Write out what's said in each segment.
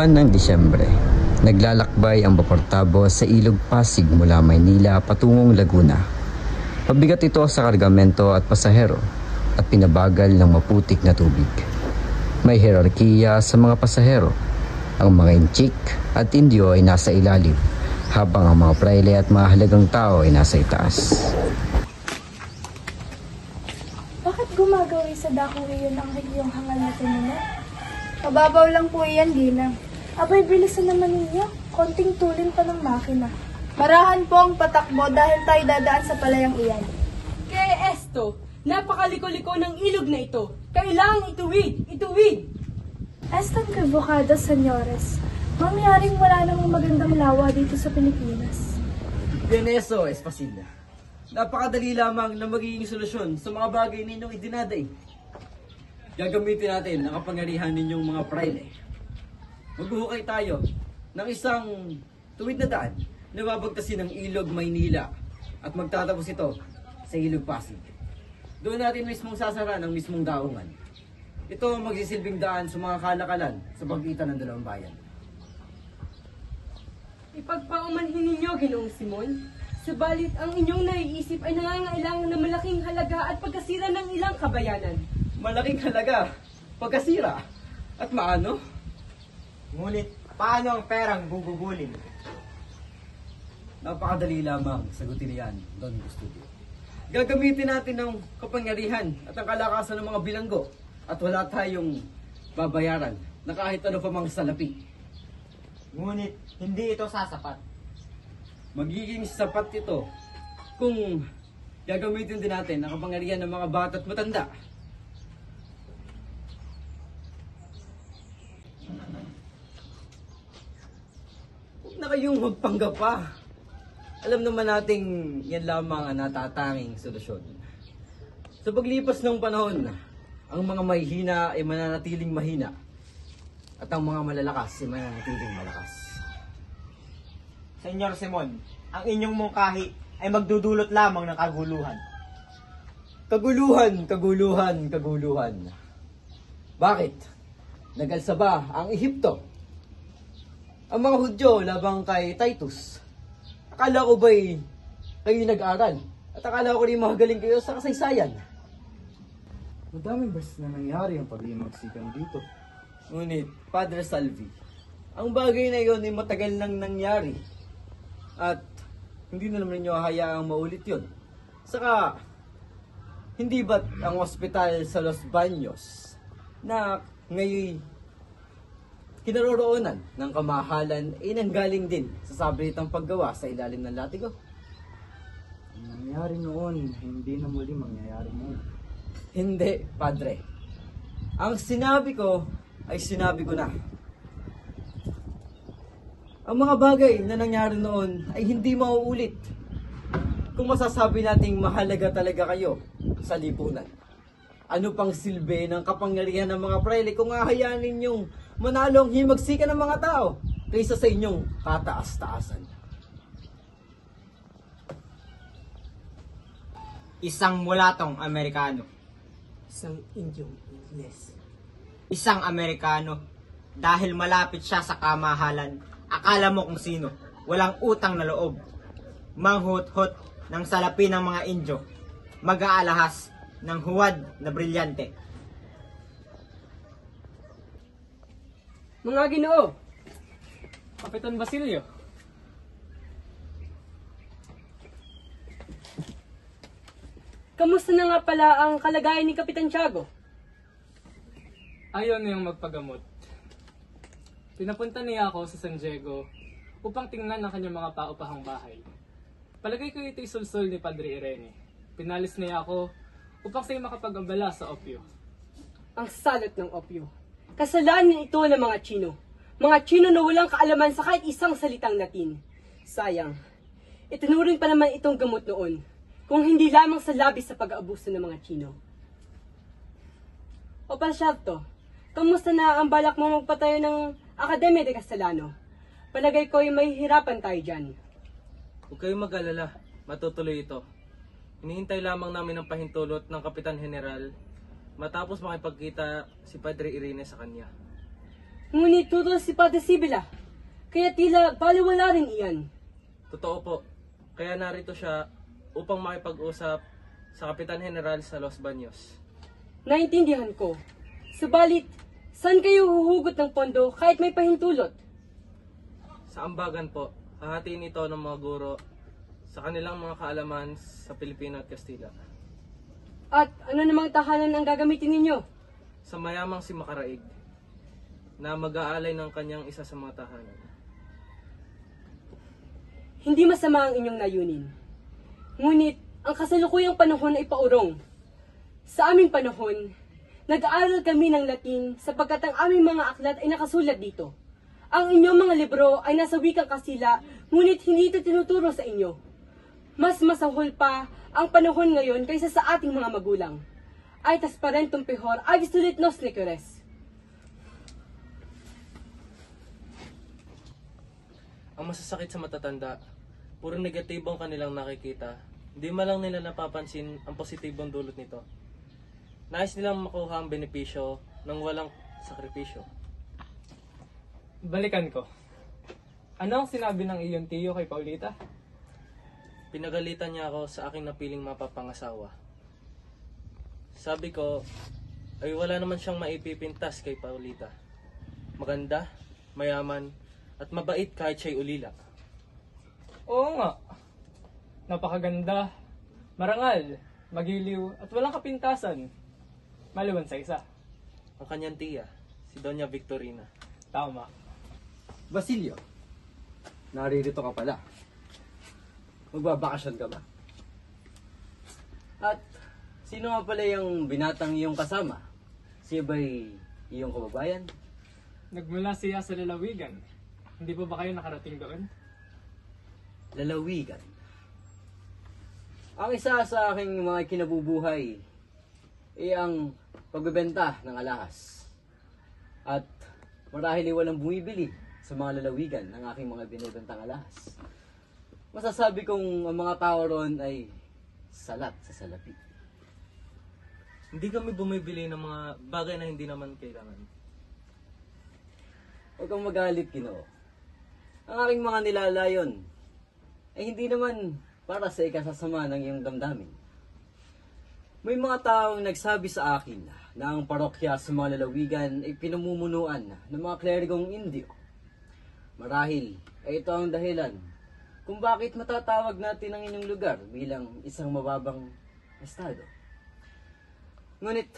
Buwan ng Disyembre. Naglalakbay ang Vapor Tabo sa Ilog Pasig mula Maynila patungong Laguna. Pabigat ito sa kargamento at pasahero at pinabagal ng maputik na tubig. May hierarkiya sa mga pasahero. Ang mga inchik at indio ay nasa ilalim, habang ang mga praile at mga halagang tao ay nasa itaas. Bakit gumagawi sa dakong iyon ang iyong hangal na tinula? Mababaw lang po iyan, Ginang. Abay, bilisan naman ninyo. Konting tulin pa ng makina. Marahan po ang patakbo dahil tayo dadaan sa palayang iyan. Kaya esto, napakaliko-liko ng ilog na ito. Kailangang ituwid! Estang kebukado, senyores. Mangyaring wala namang magandang lawa dito sa Pilipinas. Geneso, Espacilla. Napakadali lamang na magiging solusyon sa mga bagay ninyong idinaday. Gagamitin natin ang kapangyarihan ninyong mga praile. Maghuhukay tayo ng isang tuwid na daan na babagtasin ng Ilog Maynila at magtatapos ito sa Ilog Pasig. Doon natin mismong sasara ng mismong daungan. Ito ang magsisilbing daan sa mga kalakalan sa pagitan ng dalawang bayan. Ipagpaumanhin ninyo, Ginoong Simon. Subalit ang inyong naiisip ay nangangailangan ng malaking halaga at pagkasira ng ilang kabayanan. Malaking halaga, pagkasira, at maano? Ngunit, paano ang perang gugugulin? Napakadali lamang sagutin niyan, Don Custodio. Gagamitin natin ng kapangyarihan at ang kalakasan ng mga bilanggo at wala tayong babayaran na kahit ano pa mang salapi. Ngunit, hindi ito sasapat. Magiging sapat ito kung gagamitin din natin ang kapangyarihan ng mga bata at matanda. Huwag na kayong magpanggap pa. Alam naman nating yan lamang ang natatanging solusyon. Sa paglipas ng panahon, ang mga mahihina ay mananatiling mahina at ang mga malalakas ay mananatiling malakas. Senyor Simon, ang inyong mungkahi ay magdudulot lamang ng kaguluhan. Kaguluhan. Bakit? Nagalsa ba ang Ehipto? Ang mga Hudyo labang kay Titus. Akala ko ba'y kayo nag-aral? At akala ko rin magaling kayo sa kasaysayan. Madaming beses na nangyari ang pag-iimagsikan dito. Ngunit, Padre Salvi, ang bagay na iyon ay matagal nang nangyari. At hindi na naman ninyo hayaang maulit yun. Saka, hindi ba't ang ospital sa Los Baños na ngayon kinaroroonan ng kamahalan ay nanggaling din sa sabritang paggawa sa ilalim ng latigo? Ang nangyari noon, hindi na muli mangyayari ngayon. Hindi, Padre. Ang sinabi ko ay sinabi ko na. Ang mga bagay na nangyari noon ay hindi mauulit. Kung masasabi nating mahalaga talaga kayo sa lipunan, ano pang silbi ng kapangyarihan ng mga praile kung ahayaan ninyong manalo ang himagsikan ng mga tao kaysa sa inyong kataas-taasan? Isang mulatong Amerikano. Isang Indyong Ingles. Isang Amerikano. Dahil malapit siya sa kamahalan, akala mo kung sino. Walang utang na loob. Manghut-hut ng salapi ng mga Indyo. Mag-aalahas ng huwad na brilyante. Mga Ginoo, Kapitan Basilio. Kamusta na nga pala ang kalagayan ni Kapitan Tiago? Ayaw na yung magpagamot. Pinapunta niya ako sa San Diego upang tingnan ang kanyang mga paupahang bahay. Palagay ko ito'y sulsul ni Padre Irene. Pinalis niya ako upang sa'yo makapag-ambala sa opyo. Ang salot ng opyo. Kasalanan ito ng mga Chino. Mga Chino na walang kaalaman sa kahit isang salitang Latin. Sayang. Itinuring pa naman itong gamot noon. Kung hindi lamang sa labis sa pag-aabuso ng mga Chino. O Pasyalto, kamusta na ang balak mo magpatayo ng Akademya de Castellano? Palagay ko ay may hirapan tayo dyan. Huwag kayong mag-alala, matutuloy ito. Hinihintay lamang namin ang pahintulot ng Kapitan General matapos makipagkita si Padre Irene sa kanya. Ngunit tutol si Padre Sibila, kaya tila baliwala rin iyan. Totoo po. Kaya narito siya upang makipag-usap sa Kapitan General sa Los Baños. Naintindihan ko. Subalit, saan kayo huhugot ng pondo kahit may pahintulot? Sa ambagan po, hahatiin ito ng mga guro sa kanilang mga kaalaman sa Pilipino at Kastila. At ano namang tahanan ang gagamitin ninyo? Sa mayamang si Makaraig, na mag-aalay ng kanyang isa sa mga tahanan. Hindi masama ang inyong layunin. Ngunit, ang kasalukuyang panahon ay paurong. Sa aming panahon, nag-aaral kami ng Latin sapagkat ang aming mga aklat ay nakasulat dito. Ang inyong mga libro ay nasa wikang Kastila, ngunit hindi ito tinuturo sa inyo. Mas masahol pa ang panahon ngayon kaysa sa ating mga magulang. Ay tasparentum pehor, avis tulit nos licores. Ang masasakit sa matatanda, puro negatibong kanilang nakikita. Hindi man lang nila napapansin ang positibong dulot nito. Nais nilang makuha ang benepisyo ng walang sakripisyo. Balikan ko. Ano ang sinabi ng iyong tiyo kay Paulita? Pinagalitan niya ako sa aking napiling mapapangasawa. Sabi ko, ay wala naman siyang maipipintas kay Paulita. Maganda, mayaman, at mabait kahit siya'y ulila. Oo nga. Napakaganda, marangal, magiliw, at walang kapintasan. Maliwan sa isa. Ang kanyang tiya, si Doña Victorina. Tama. Basilio, naririto ka pala. Magbabakasyon ka ba? At sino nga pala yung binatang iyong kasama? Siya ba'y iyong kababayan? Nagmula siya sa lalawigan. Hindi pa ba kayo nakarating doon? Lalawigan. Ang isa sa aking mga kinabubuhay ay ang pagbebenta ng alahas. At marahil ay walang bumibili sa mga lalawigan ng aking mga binibentang alahas. Masasabi kong ang mga tao roon ay salat sa salapi. Hindi kami bumibili ng mga bagay na hindi naman kailangan. Huwag kang magalit, Ginoo. Ang aking mga nilalayon ay hindi naman para sa ikasasama ng iyong damdamin. May mga taong nagsabi sa akin na ang parokya sa mga lalawigan ay pinamumunuan ng mga klerigong Indio. Marahil ay ito ang dahilan kung bakit matatawag natin ang inyong lugar bilang isang mababang estado. Ngunit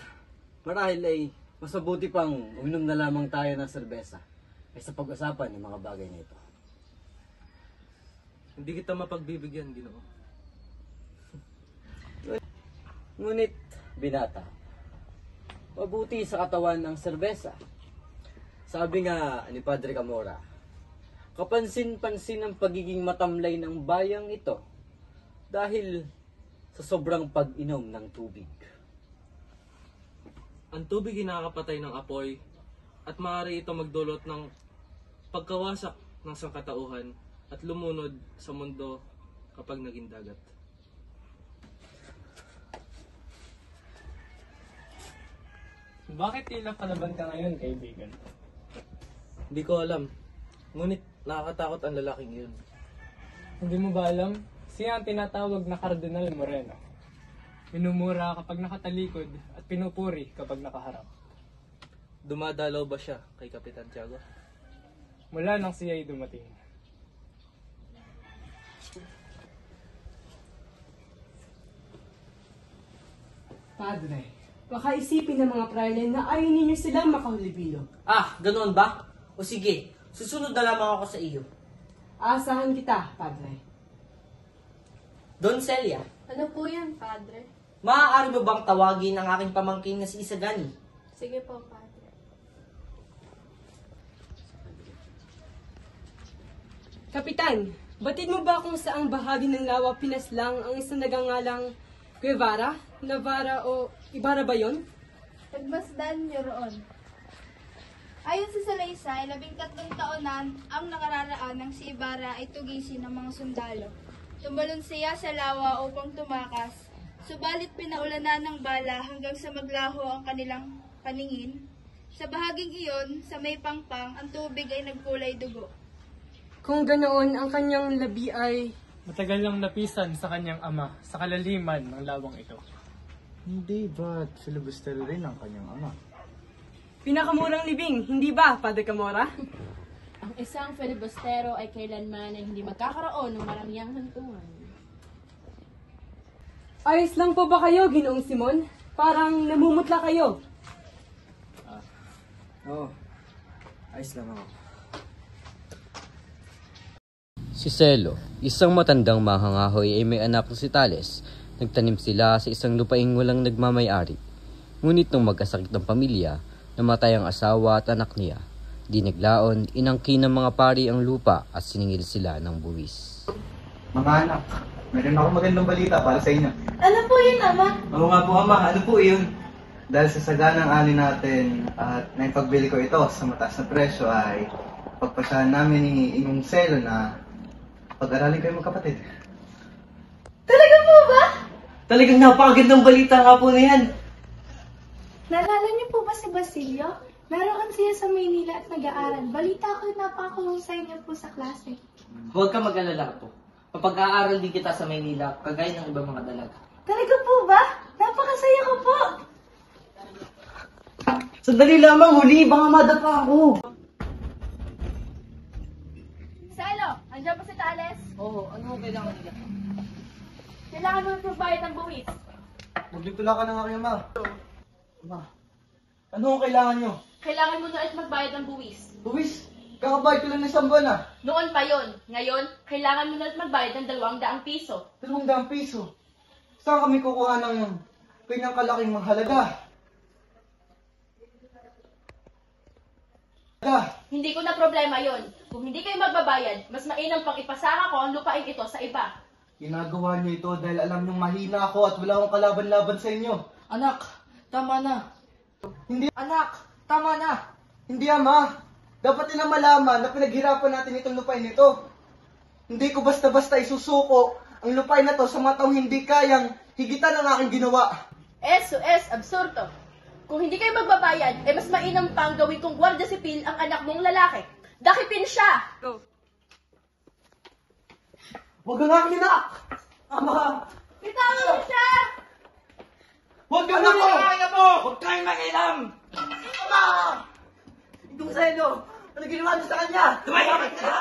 marahil ay mas mabuti pang uminom na lamang tayo ng serbesa kaysa pag-usapan ng mga bagay na ito. Hindi kita mapagbibigyan, Ginoo. Ngunit, binata, mabuti sa katawan ang serbesa. Sabi nga ni Padre Camora, kapansin-pansin ang pagiging matamlay ng bayang ito dahil sa sobrang pag-inom ng tubig. Ang tubig ay nakakapatay ng apoy at maaari ito magdulot ng pagkawasak ng sangkatauhan at lumunod sa mundo kapag naging dagat. Bakit tila palaban ka ngayon, kaibigan? Hindi ko alam, ngunit nakakatakot ang lalaking yun. Hindi mo ba alam? Siya ang tinatawag na Kardinal Moreno. Minumura kapag nakatalikod at pinupuri kapag nakaharap. Dumadalaw ba siya kay Kapitan Tiago? Mula nang siya ay dumating. Padre, baka isipin ng mga praile na ayaw ninyo silang makahulibilo. Ah, ganoon ba? O sige, susunod na lamang ako sa iyo. Aasahan kita, Padre. Don Celia, Ano po yan, Padre? maaari mo bang tawagin ang aking pamangkin na si Isagani? Sige po, Padre. Kapitan, batid mo ba kung saang bahagi ng lawa pinaslang ang isang nagangalang Guevara, Navarra o Ibarra ba yun? Nagmasdan niyo roon. Ayon sa Salaysay, 13 taon na ang nakararaan ng si Ibarra ay tugisin ng mga sundalo. Tumalon siya sa lawa upang tumakas, subalit pinaulanan ng bala hanggang sa maglaho ang kanilang paningin. Sa bahaging iyon, sa may pangpang, ang tubig ay nagkulay dugo. Kung ganoon, ang kanyang labi ay... Matagal nang napisan sa kanyang ama sa kalaliman ng lawang ito. Hindi ba't filibustero rin ang kanyang ama? Pinakamurang libing, hindi ba, Padre Camora? Ang isang filibustero ay kailanman ay hindi magkakaroon ng marangyang hantungan. Ayos lang po ba kayo, Ginoong Simon? Parang namumutla kayo. Oo. Ayos lang ako. Si Celo, isang matandang mahangahoy ay may anak na si Tales. Nagtanim sila sa isang lupaing walang nagmamay-ari. Ngunit nung magkasakit ng pamilya, namatay ang asawa at anak niya. Di naglaon, inangkin ng mga pari ang lupa at siningil sila ng buwis. Mga anak, meron ako magandang balita para sa inyo. Ano po yun, Ama? Oo nga po, Ama. Ano po yun? Dahil sa saganang ani natin at naipagbili ko ito sa mataas na presyo ay pagpasyahan namin ni Inyong Celo na pag-aralin kayo magkapatid. Talaga po ba? Talagang napakagandang balita nga po na yan. Naalala niyo po ba si Basilio? Naroon siya sa Maynila at nag-aaral. Balita ko napakahusay niya po sa klase. Huwag ka mag-alala po. Mapag-aaral din kita sa Maynila, kagaya ng ibang mga dalaga. Talaga po ba? Napakasaya ko po! Sandali lamang, huli, baka madapa ako. Celo, andiyan ba si Tales? Oo, ano mo kailangan nila? Kailangan mo provide ng buwis. Magtutula ka ng aking ama. Ama, ano ang kailangan nyo? Kailangan mo na ulit magbayad ng buwis. Buwis, kakabayad ko lang ng isang buwan ah. Noon pa yon. Ngayon, kailangan mo na ulit magbayad ng 200 piso. 200 piso. Saan kami kukuha ng kanyang kalaking mahalaga? Hindi ko na problema yon. Kung hindi kayo magbabayad, mas mainam pang ipasaka ko ang lupain ito sa iba. Ginagawa niyo ito dahil alam niyong mahina ako at wala akong kalaban-laban sa inyo. Anak, tama na. Hindi, Anak, tama na. hindi ama. Dapat nilang malaman na pinaghirapan natin itong lupain nito. Hindi ko basta-basta isusuko ang lupain na to sa mga taong hindi kayang higitan ang aking ginawa. Eso es absurdo. Kung hindi kayo magbabayad, mas mainam pang gawin kong gwardiya sipil ang anak mong lalaki. Dakipin siya! Huwag kang aking anak! Ama! Bitawan mo siya! Huwag kang ako! Huwag kayong makialam. Ama! Itong Celo! Ano ginawa niyo sa kanya? Tumayamit ka!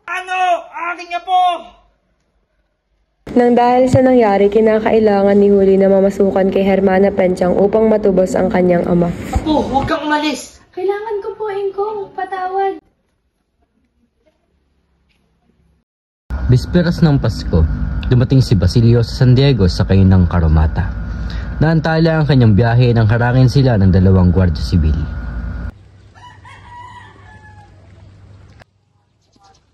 Ano? Aking apo! Nang dahil sa nangyari, kinakailangan ni Huli na mamasukan kay Hermana Penchang upang matubos ang kanyang ama. Apo, huwag kang umalis. Kailangan ko po, Ingkong. Patawad. Bisperas ng Pasko, dumating si Basilio sa San Diego sa ng Caromata. Naantala ang kanyang biyahe nang harangin sila ng 2 gwardiya sibil.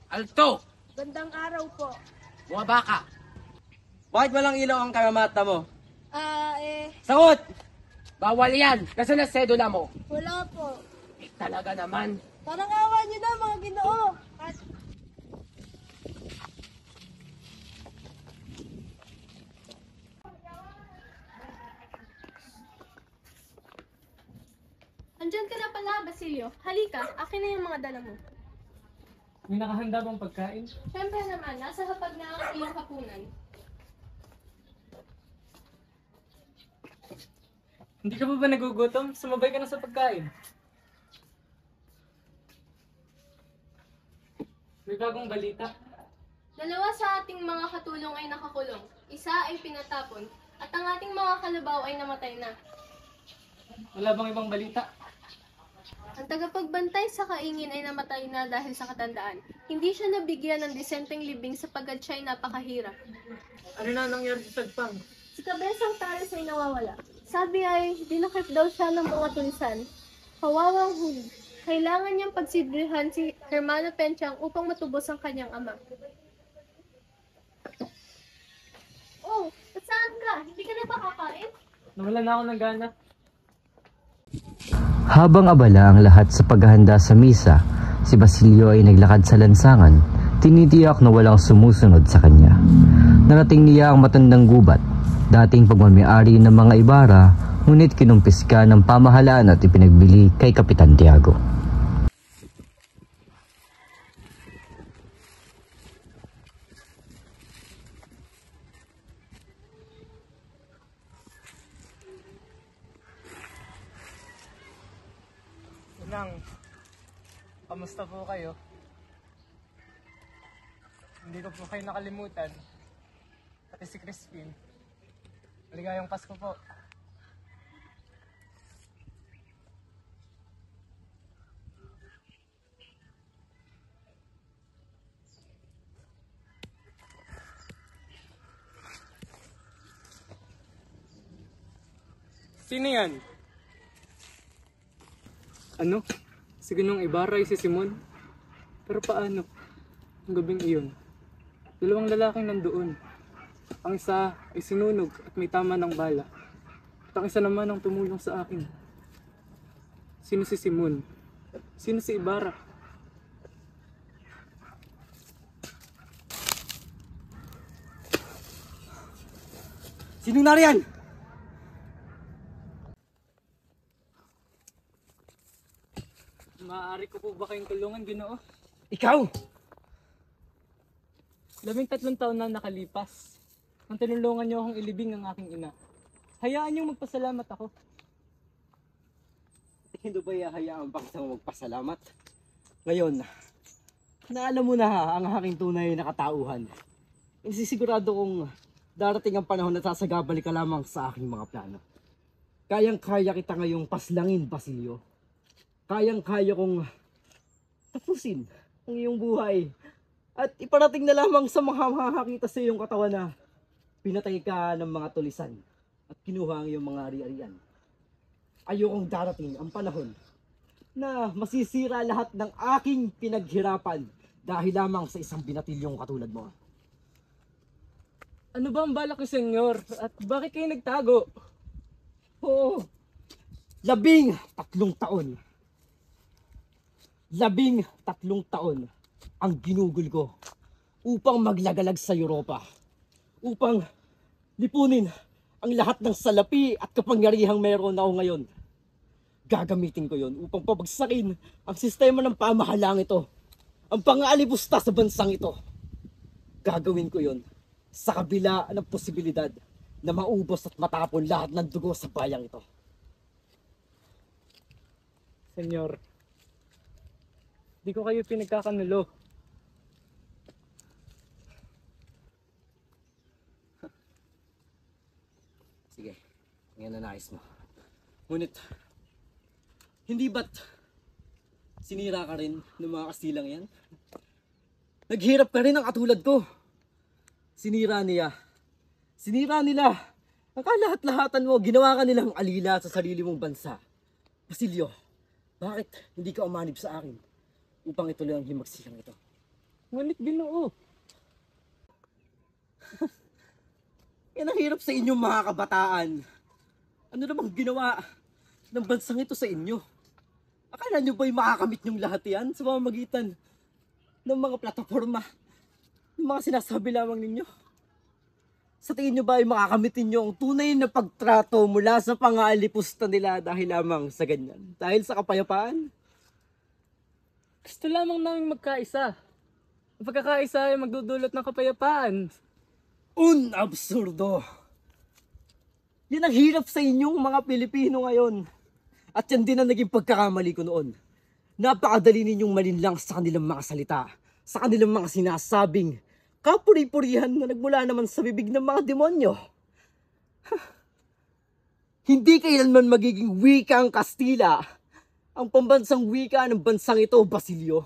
Alto! Gandang araw po. Bumaba ka. Bakit walang ilaw ang karamata mo? Sagot! Bawal yan, kasi na sedula mo. Wala po. Talaga naman. Parang awa niyo na, mga Ginoo. Andyan ka na pala, Basilio. Halika, akin na yung mga dala mo. May nakahanda bang pagkain? Siyempre naman, nasa hapag na ang iyong hapunan. Hindi ka pa ba nagugutom? Sumabay ka na sa pagkain. May bagong balita. 2 sa ating mga katulong ay nakakulong. Isa ay pinatapon. At ang ating mga kalabaw ay namatay na. Wala bang ibang balita? Ang tagapagbantay sa kaingin ay namatay na dahil sa katandaan. Hindi siya nabigyan ng disenteng libing sapagkat siya ay napakahirap. Ano na nangyari sa Sagpang? Si Kabesang Tales ay nawawala. Sabi ay dinakip daw siya ng mga tulisan. Kawawang Huli. Kailangan niyang pagsibrihan si Hermana Penchang upang matubos ang kanyang ama. Oh, saan ka? Hindi ka na ba kakain? Nawala na ako ng gana. Habang abala ang lahat sa paghahanda sa misa, si Basilio ay naglakad sa lansangan, tinitiyak na walang sumusunod sa kanya. Narating niya ang matandang gubat, dating pagmamay-ari ng mga Ibarra, ngunit kinumpis ka ng pamahalaan at ipinagbili kay Kapitan Tiago. Unang, kamusta po kayo? Hindi ko po kayo nakalimutan. Pati si Crispin. Maligayang Pasko po. Sino yan? Ano? Si Ginong Ibarra ay si Simon? Pero paano? Ang gabing iyon. Dalawang lalaking nandoon. Ang isa ay sinunog at may tama ng bala. At ang isa naman ang tumulong sa akin. Sino si Simon? Sino si Ibarra? Sinong nariyan? Maaari ko po ba kayong tulungan, Ginoo? Ikaw! 13 taon na nakalipas. Nang tinulungan niyo akong ilibing ng aking ina. Hayaan niyong magpasalamat ako. Hindi ba hayaan pa kitang magpasalamat? Ngayon, na alam mo na ang aking tunay na katauhan. Insisigurado kong darating ang panahon na sasagabali ka lamang sa aking mga plano. Kayang-kaya kita ngayong paslangin, Basilio. Kayang-kaya kong tapusin ang iyong buhay. At iparating na lamang sa mga makakakita sa iyong katawan na pinatay ka ng mga tulisan at kinuha ang iyong mga ari-arian. Ayokong darating ang panahon na masisira lahat ng aking pinaghirapan dahil lamang sa isang binatilyong katulad mo. Ano ba ang balak ni Senyor? At bakit kayo nagtago? Oo, 13 taon. 13 taon ang ginugol ko upang maglagalag sa Europa. Upang lipunin ang lahat ng salapi at kapangyarihang meron ako ngayon. Gagamitin ko yon upang pabagsakin ang sistema ng pamahalang ito. Ang pang-aalipusta sa bansang ito. Gagawin ko yon sa kabila ng posibilidad na maubos at matapon lahat ng dugo sa bayang ito. Senyor, di ko kayo pinagkakanulo. Sige, ngayon na nais mo. Ngunit, hindi ba't sinira ka rin ng mga Kastilang yan? Naghirap ka rin ang katulad ko. Sinira nila ang kalahat-lahatan mo. Ginawa ka nilang alila sa sarili mong bansa. Basilio, bakit hindi ka umanib sa akin upang ituloy ang himagsilang ito? Ngunit Ginoo, Yan ang hirap sa inyong mga kabataan. Ano namang ginawa ng bansang ito sa inyo? Akala nyo ba'y makakamit nyong lahat yan sa pamamagitan ng mga plataforma, ng mga sinasabi lamang ninyo? Sa tingin nyo ba ay makakamitin nyo ang tunay na pagtrato mula sa pang-aalipusta nila dahil lamang sa ganyan? Dahil sa kapayapaan? gusto lamang namin magkaisa. Ang pagkakaisa ay magdudulot ng kapayapaan. Absurdo! Yan ang hirap sa inyong mga Pilipino ngayon. At yan din ang naging pagkakamali ko noon. Napakadali ninyong malinlang sa kanilang mga salita, sa kanilang mga sinasabing kapuri-purihan na nagmula naman sa bibig ng mga demonyo. Hindi kailanman magiging wika ang Kastila, ang pambansang wika ng bansang ito, Basilio.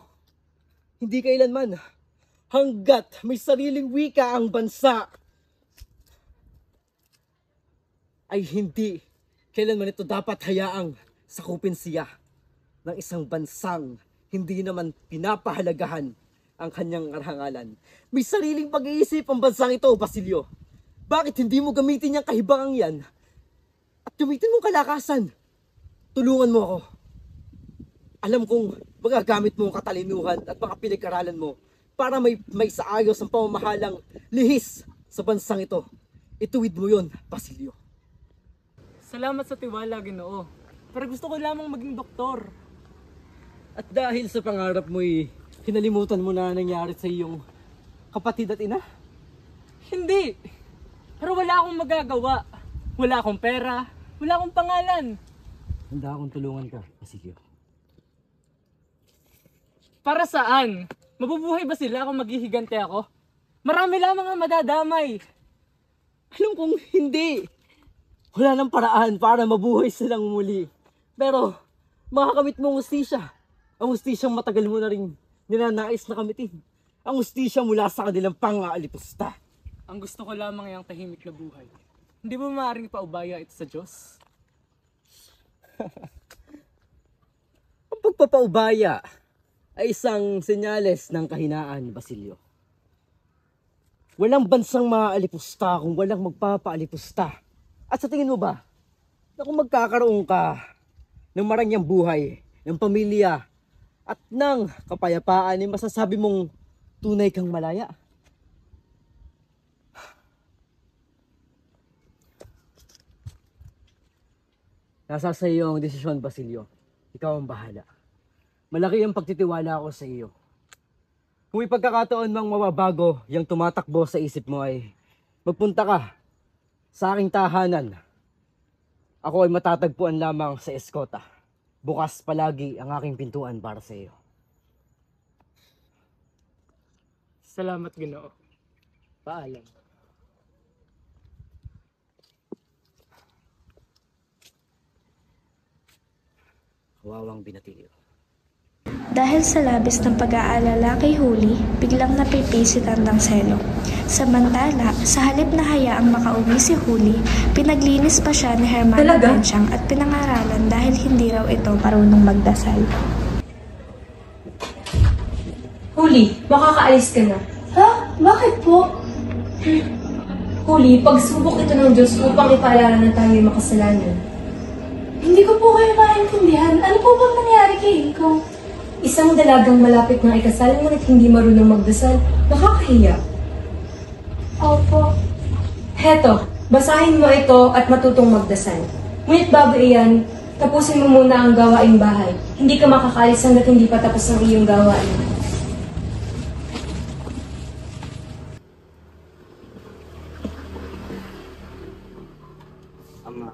Hindi kailanman, hanggat may sariling wika ang bansa, ay hindi kailanman ito dapat hayaang sakupin siya ng isang bansang hindi naman pinapahalagahan ang kanyang karangalan. May sariling pag-iisip ang bansang ito, Basilio. Bakit hindi mo gamitin yung kahibangang yan at gamitin mong kalakasan? Tulungan mo ako. Alam kong magagamit mo ang katalinuhan at mga pinag-aralan mo para may saayos ang pamamahalang lihis sa bansang ito. Ituwid mo yon, Basilio. Salamat sa tiwala, Ginoo. Pero gusto ko lamang maging doktor. At dahil sa pangarap mo'y kinalimutan mo na nangyari sa iyong kapatid at ina? Hindi! Pero wala akong magagawa. Wala akong pera. Wala akong pangalan. Handa akong tulungan ka, Basilio. Para saan? Mabubuhay ba sila kung maghihigante ako? Marami lamang ang madadamay. Alam kong hindi. Wala nang paraan para mabuhay silang muli. Pero, makakamit mo ang hustisya. Ang hustisyang matagal mo na rin ninanais na kamitin. Ang hustisya mula sa kanilang pang-aalipusta. Ang gusto ko lamang ay ang tahimik na buhay. Hindi mo maaaring paubaya ito sa Diyos? Ang pagpapaubaya ay isang senyales ng kahinaan, Basilio. Walang bansang maaalipusta kung walang magpapaalipusta. At sa tingin mo ba, na kung magkakaroon ka ng marangyang buhay, ng pamilya, at ng kapayapaan, ay masasabi mong tunay kang malaya? Nasa sa iyo ang desisyon, Basilio. Ikaw ang bahala. Malaki ang pagtitiwala ko sa iyo. Kung may pagkakataon mang mababago yung tumatakbo sa isip mo ay magpunta ka sa aking tahanan. Ako ay matatagpuan lamang sa eskota. Bukas palagi ang aking pintuan para sa iyo. Salamat, Ginoo. Paalam. Kawawang Binatilyo. Dahil sa labis ng pag-aalala kay Huli, biglang napipisitan ng selo. Samantala, sa halip na hayaang makauwi si Huli, pinaglinis pa siya ni Hermana Pensyang at pinangaralan dahil hindi raw ito marunong magdasal. Huli, makakaalis ka na. Ha? Bakit po? Huli, pagsubok ito ng Diyos upang ipaalala na tayo makasalanan. Hindi ko po kayo maintindihan. Ano po bang nangyari kay Ikaw? Isang dalagang malapit ng ikasal ngunit hindi marunong magdasal, nakakahiya. Opo. Heto, basahin mo ito at matutong magdasal. Ngunit bago iyan, tapusin mo muna ang gawaing bahay. Hindi ka makakaalis hanggat hindi pa tapos ang iyong gawain. Ama,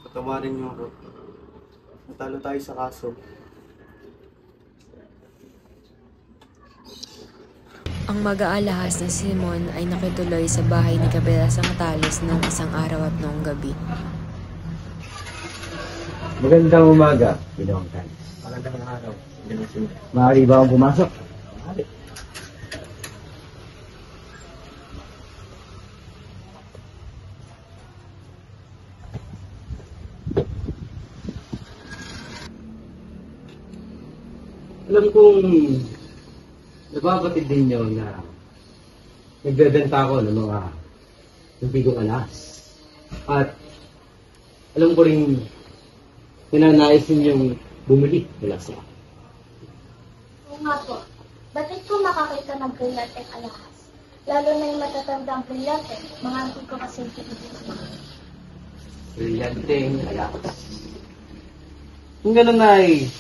patawarin niyo ako. Natalo tayo sa kaso. Ang mag-aalahas na si Simon ay nakituloy sa bahay ni Kapitasang Natalis ng isang araw at noong gabi. Magandang umaga, Ginong Talis. Magandang araw. Ginong Simon. Maaari ba akong pumasok? Maaari. Alam kong nababatid din nyo na nagbebenta ako ng mga antigong alas. At alam ko rin pinanais ninyong bumili mula sa akin. Oo nga po. Ba't po makakita ng brilyante at alahas? Lalo na yung matatandang brilyante. Mga antigo kasi Brilyanteng alahas. Kung gano'n ay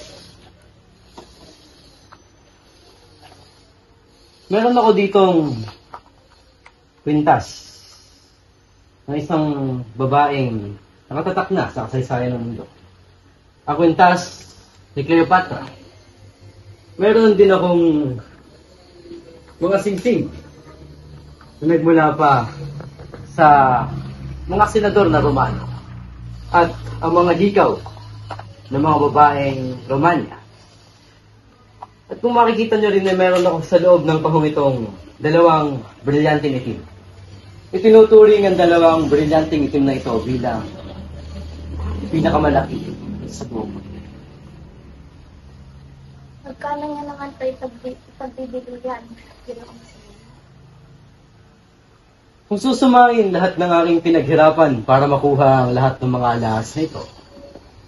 meron ako ditong kwintas ng isang babaeng nakatatak na sa kasaysayan ng mundo. Ang kwintas ni Cleopatra. Meron din akong mga singsing na nagmula pa sa mga senador na Romano at ang mga hikaw ng mga babaeng Romanya. At kung makikita nyo rin na meron ako sa loob ng pahong itong dalawang brilyanteng itim. Itinuturing ang dalawang brilyanteng itim na ito bilang pinakamalaki sa buong mundo. Magkano nga naman tayo pagbibili yan? Kung susumain lahat ng aking pinaghirapan para makuha ang lahat ng mga alahas na ito,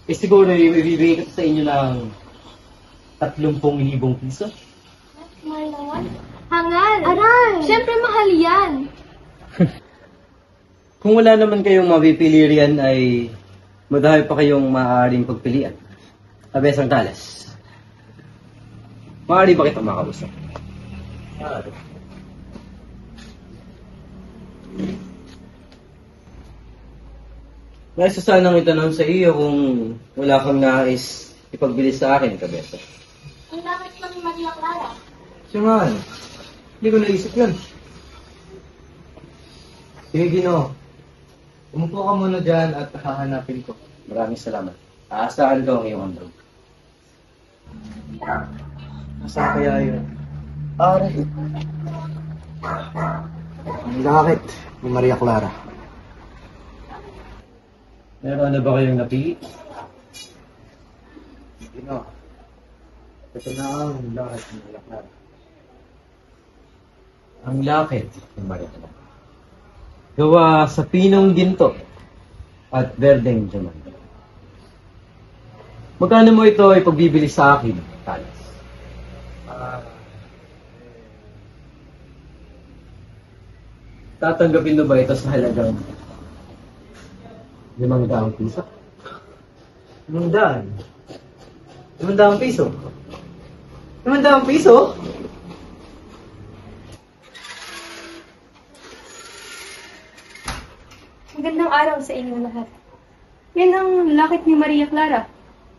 siguro ibibigay ko sa inyo ng 30,000 piso. Mahal naman. Hangal! Aray! Siyempre mahal yan! Kung wala naman kayong mapipili riyan ay Madami pa kayong maaaring pagpilian. Kabesang Tales, maaari ba kita makausap? Maaari. Nais ko sanang itanong sa iyo kung wala kang nais ipagbili sa akin, Kabesa. Ang langit ng Maria Clara. Siya nga, hindi ko naisip yun. Sige, Ginoo. Umupo ka muna dyan at hahanapin ko. Maraming salamat. Aasahan ko ang iyong handog. Nasaan kaya yun? Ari. Ang lakit ni Maria Clara. Meron na ba kayong napili? Ginoo. Ito na ang lakit ni Maria Clara. Ang lakit ng Maria Clara. Gawa sa pinong ginto at berdeng diamante. Magkano mo ito ay pagbibili sa akin, Tales? Tatanggapin mo ba ito sa halagang 500 piso? 500? 500 piso? 500 piso? Magandang araw sa inyong lahat. Yan ang lakit ni Maria Clara.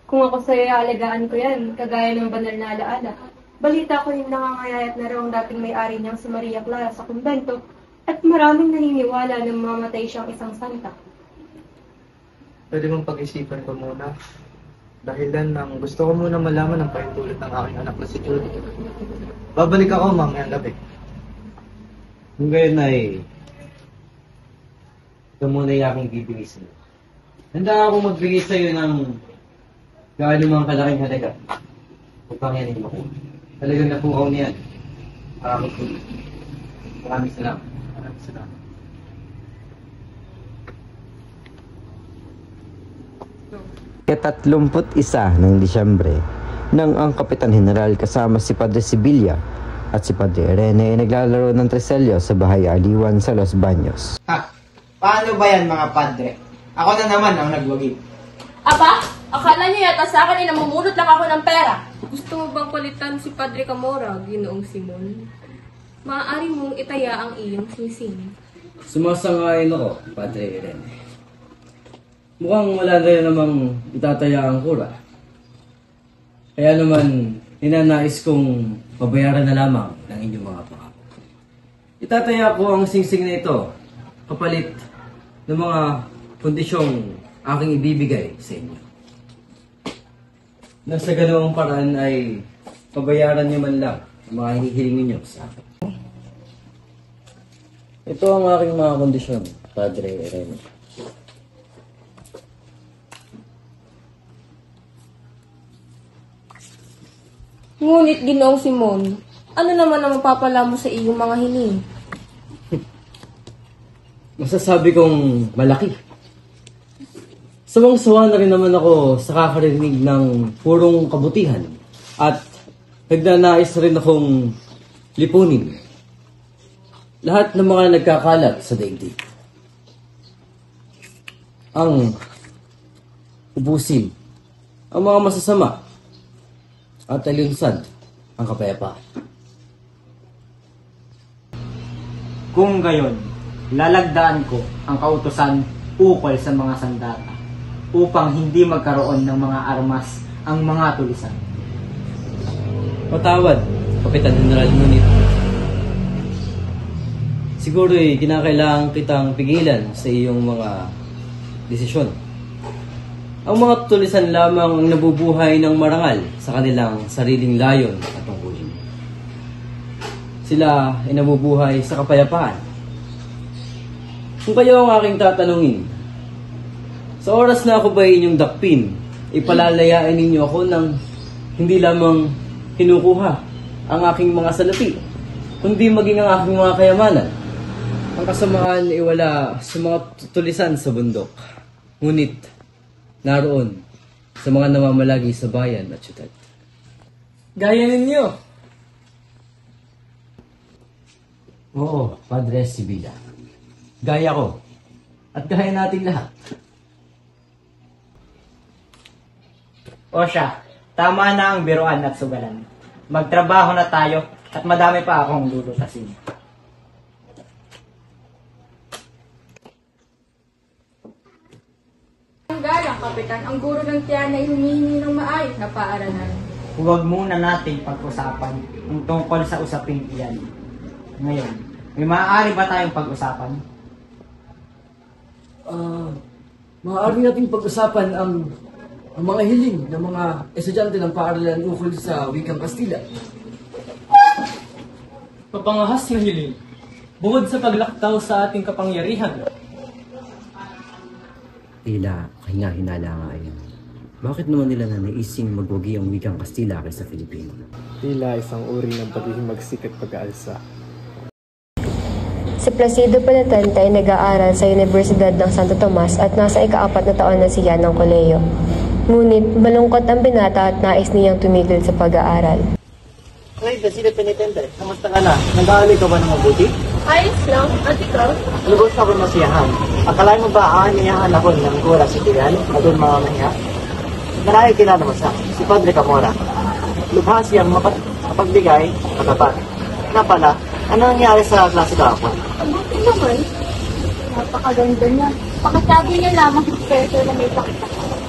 Kung ako sa'yo, alagaan ko yan, kagaya ng banal na alaala. Balita ko yung nangangayayat na raw ang dating may-ari niyang si Maria Clara sa kumbento at maraming naniniwala na mamatay siyang isang santa. Pwede mong pag-isipan ko muna. Dahilan ng gusto ko muna malaman ang pahintulot ng aking anak na si Judy. Babalik ako mamayang gabi. Kung gayon ay ito muna yung aking bibigay sa'yo. Handa akong magbigay sa'yo ng gaano mang kalaking halaga upang yan mo. Talagang napukaw niyan. Maraming salamat. Maraming salamat. Ika-31 ng Disyembre, nang ang Kapitan General kasama si Padre Sibilia at si Padre Irene ay naglalaro ng treselyo sa bahay aliwan sa Los Baños. Ha? Paano ba yan mga padre? Ako na naman ang nagwagi. Aba, akala niyo yata sa akin ay namumulot lang ako ng pera. Gusto mo bang palitan si Padre Camora, Ginoong Simon? Maaari mong itaya ang iyong singsing. Sumasangayon ako, Padre Irene. Mukhang wala na namang itataya ang kura. Kaya naman, ninanais kong pabayaran na lamang ng inyong mga pangako. Itataya ko ang singsing na ito, kapalit ng mga kondisyong aking ibibigay sa inyo. Na sa ganoong paraan ay pabayaran niyo man lang ang mga hinihiling ninyo sa akin. Ito ang aking mga kondisyon, Padre Irene. Ngunit, Ginoong Simon, ano naman ang mapapala mo sa iyong mga hiling? Masasabi kong malaki. Sawang-sawa na rin naman ako sa kakarinig ng purong kabutihan at nagnanais rin akong lipunin lahat ng mga nagkakalat sa daigdig. Ang ubusin ang mga masasama at aliunsad ang kapayapaan. Kung gayon, lalagdaan ko ang kautusan ukol sa mga sandata upang hindi magkaroon ng mga armas ang mga tulisan. Patawad, Kapitan General, ngunit siguro kinakailangan kitang pigilan sa iyong mga desisyon. Ang mga tulisan lamang ang nabubuhay ng marangal sa kanilang sariling layon at tungkulin. Sila ay nabubuhay sa kapayapaan. Kung kayo ang aking tatanungin, sa oras na ako ba inyong dakpin, ipalalayain ninyo ako ng hindi lamang kinukuha ang aking mga salapi, kundi maging ang aking mga kayamanan. Ang kasamaan ay wala sa mga tulisan sa bundok, ngunit naroon sa mga namamalagi sa bayan at syudad. Gaya ninyo. Oo, Padre Sibilia. Gaya ko. At gaya nating lahat. O siya, tama na ang biruan at sugalan. Magtrabaho na tayo at madami pa akong lulutasin. Ang galang, Kapitan, ang guro ng tiyan ay humihingi ng maayos na paaralan. Huwag muna nating pag-usapan ang tungkol sa usaping iyan. Ngayon, may maaari ba tayong pag-usapan? Maaari nating pag-usapan ang mga hiling ng mga estudyante ng paaralan ukol sa wikang Kastila. Papangahas na hiling. Bukod sa paglaktaw sa ating kapangyarihan. Tila kahinga-hinala nga ayon. Bakit naman nila na naising magwagi ang wikang Kastila kaysa Filipino? Tila isang uri ng paghihimagsik at pag-aalsa. Si Placido Penitente ay nag-aaral sa Universidad ng Santo Tomas at nasa ika-4 na taon na siya ng koleyo. Ngunit malungkot ang binata at nais niyang tumigil sa pag-aaral. Hoy, Placido Penitente, kamusta ka na? Nag-aaral ka ba ng mabuti? Ayos lang, at ikaw? Lubos ako masiyahan. Akalain mo ba aaniyahan ako ng kura si Tiyan na doon mamamahiya? Marami kilala mo sa si Padre Camora. Lubha siyang mapagbigay, matapat. Na pala, ano nangyari sa klase kahapon? Mabuti naman. Napakaganda niya. Pakasabi niya lamang sa professor na may pakita.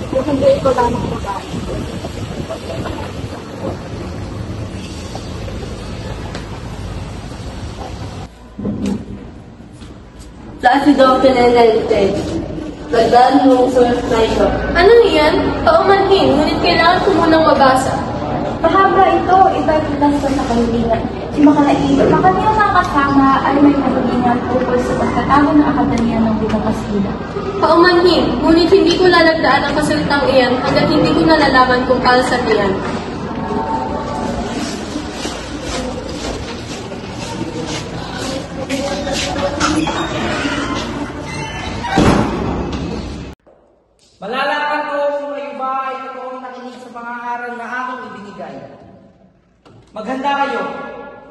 Yung hindi ko lamang babae. Placido Penitente. Tandaan mo sa website ko. Ano niyan? Paumanhin, ngunit kailangan ko munang mabasa. Mahaba ito, iba't lang sa kahilingan. Si Makalait, ang kanyang mga kasama ay may nagalingan tungkol sa pagkatago ng Akademya ng Wikang Kastila. Paumanhin, ngunit hindi ko lalagdaan ang kasalitang iyan hanggat hindi ko nalalaman kung para sa iyan. Malalaman ko kung kayo ba ay totoong nakinig sa pangangaral na aking ibinigay. Maghanda kayo.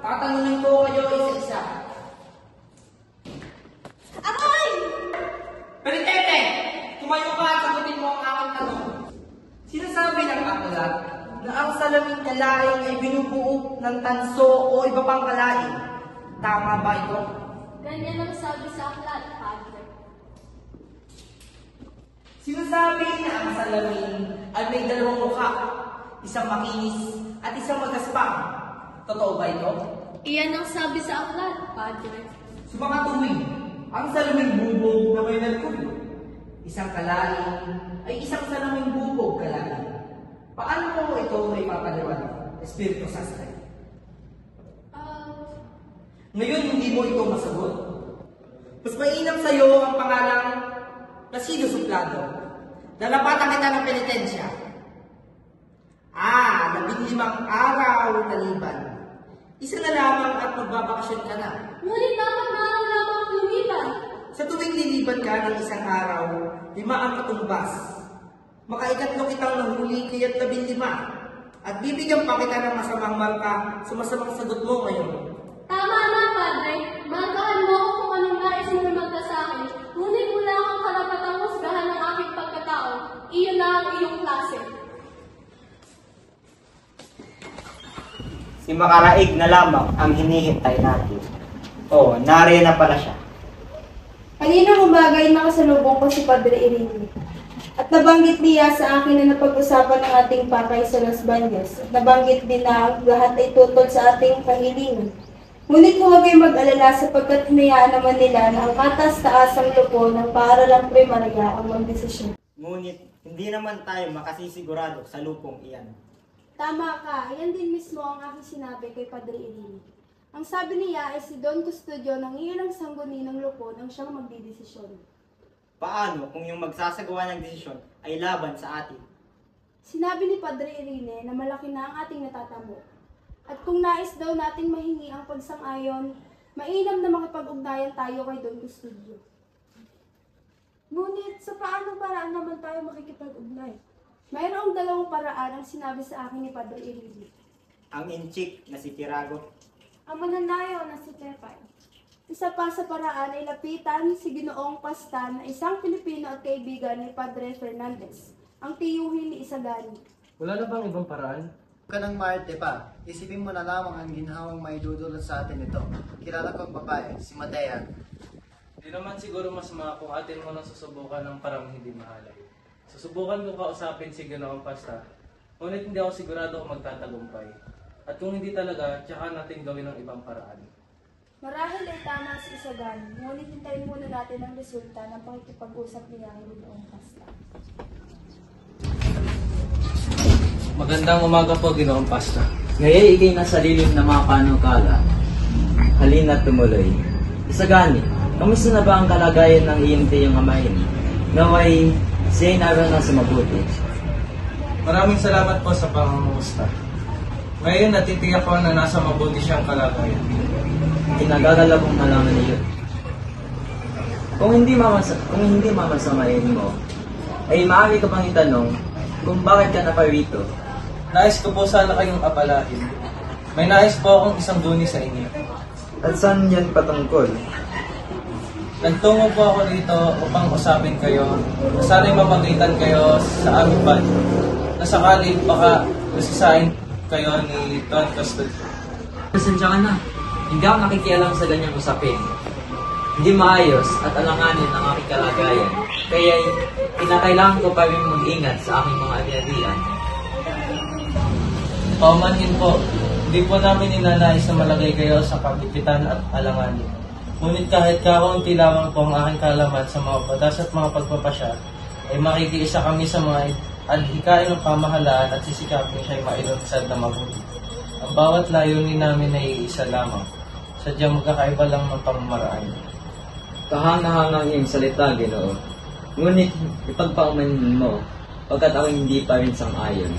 Tatanungin ko kayo isa-isa. Ako'y! Penitente! Tumayo ka at sagutin mo ang aking tanong. Sinasabi ng aklat na ang salaming kalaing ay binubuo ng tanso o iba pang kalaing. Tama ba ito? Ganyan ang sabi sa aklat, Padre. Sinasabi na ang salamin ay may dalawang mukha, isang makinis at isang magaspang. Totoo ba ito? Iyan ang sabi sa aklat, Padre. Sa mga tuwing, ang salaming bubog na may nalkulo. Isang kalaing ay isang salaming bubog kalaing. Paano mo ito may papaliwanag? Espiritu Santo. Ngayon hindi mo ito masagot. Mas mainam sa iyo ang pangalang Placido Suplado. Nalapatan kita ng penitensya. 15 araw na liban. Isa na lamang at magbabakasyon ka na. Ngunit dapat na araw lamang lumiban. Sa tuwing liliban ka ng isang araw, 5 ang katumbas. Makaikatlo kitang nahuli kaya't 15. At bibigyan pa kita ng masamang marka sa masamang sagot mo ngayon. Tama na, Padre. Markahan mo ako kung anong nais mo magka sa akin. Ngunit wala kang karapatang husgahan ng aking pagkatao. Iyon na ang iyong klase. Si Makaraig na lamang ang hinihintay natin. Nariyan na pala siya. Kanina umaga ay nakasalubong ko si Padre Irini. At nabanggit niya sa akin na napag-usapan ng ating pakay sa Las Bañas. At nabanggit din na ang lahat ay tutol sa ating kahilingan. Ngunit huwag kayo mag-alala sapagkat hinayaan naman nila na ang kataas-taasang lupo ng paaralang primarya ang magdesisyon. Ngunit hindi naman tayo makasisigurado sa lupong iyan. Tama ka, yan din mismo ang aking sinabi kay Padre Irini. Ang sabi niya ay si Don Custodio ng ilang sangguni ng lupo nang siyang magdidesisyon. Paano kung yung magsasagawa ng desisyon ay laban sa atin? Sinabi ni Padre Irene na malaki na ang ating natatamo. At kung nais daw nating mahingi ang pagsang-ayon, mainam na makipag-ugnayan tayo kay Don Custodio. Ngunit sa paano paraan naman tayo makikipag-ugnay? Mayroong 2 paraan ang sinabi sa akin ni Padre Irene. Ang inchik na si Tirago. Ang mananayo na si Pepay. Isa pa sa paraan ay lapitan si Ginoong Pastan na isang Pilipino at kaibigan ni Padre Fernandez, ang tiyuhin ni Isagani. Wala na bang ibang paraan? Huwag ka ng maarte pa. Isipin mo na lamang ang ginhawang may dudulot sa atin ito. Kilala ko ang babae, si Matea. Di naman siguro masama kung atin mo nang susubukan ng parang hindi mahalay. Susubukan ko kausapin si Ginoong Pasta, ngunit hindi ako sigurado kung magtatagumpay. At kung hindi talaga, tsaka natin gawin ng ibang paraan. Marahil ay tama si Isagan, ngunit hintayin muna natin ang resulta ng pakikipag-usap niya kay Ginoong Pasta. Magandang umaga po, Ginoong Pasta. Ngayon ikay nasa lilim ng mga panukala. Halina tumuloy. Isagani, kamusta na ba ang kalagayan ng iyong tiyong amahin? Naway, siya'y naroon na sa mabuti. Maraming salamat po sa pangangamusta. Ngayon natitiyak ko na nasa mabuti siyang kalagayan. Kinagagala kong malaman niyo. Kung hindi mamasamahin mo, ay maaari ka pang itanong kung bakit ka naparito. Nais ko po sana kayong apalahin. May nais po akong isang duni sa inyo. At saan yan patungkol? Nagtungo po ako dito upang usapin kayo na sana'y mamagitan kayo sa aming banyo. Na sakali baka nasisain kayo ni Don Custod. Pasensya ka na. Hindi ako nakikialam sa ganyang usapin. Hindi maayos at alanganin ang aking kalagayan. Kaya kinakailangan ko pa rin mag-ingat sa aking mga ari-arian. Paumanhin po, hindi po namin ninanais na malagay kayo sa kagipitan at alanganin. Ngunit kahit kakaunti lamang po ang aking kalaman sa mga batas at mga pagpapasya, ay makikiisa kami sa mga adhikain ng pamahalaan at sisikapin siya'y mailunsad na mabuti. Ang bawat layunin namin ay isa lamang, sadyang magkakaiba lang ng pamamaraan. Kahanga-hanga ang iyong salita, Ginoo. Ngunit ipagpaumanhin mo, pagkat ako hindi pa rin sang-ayon.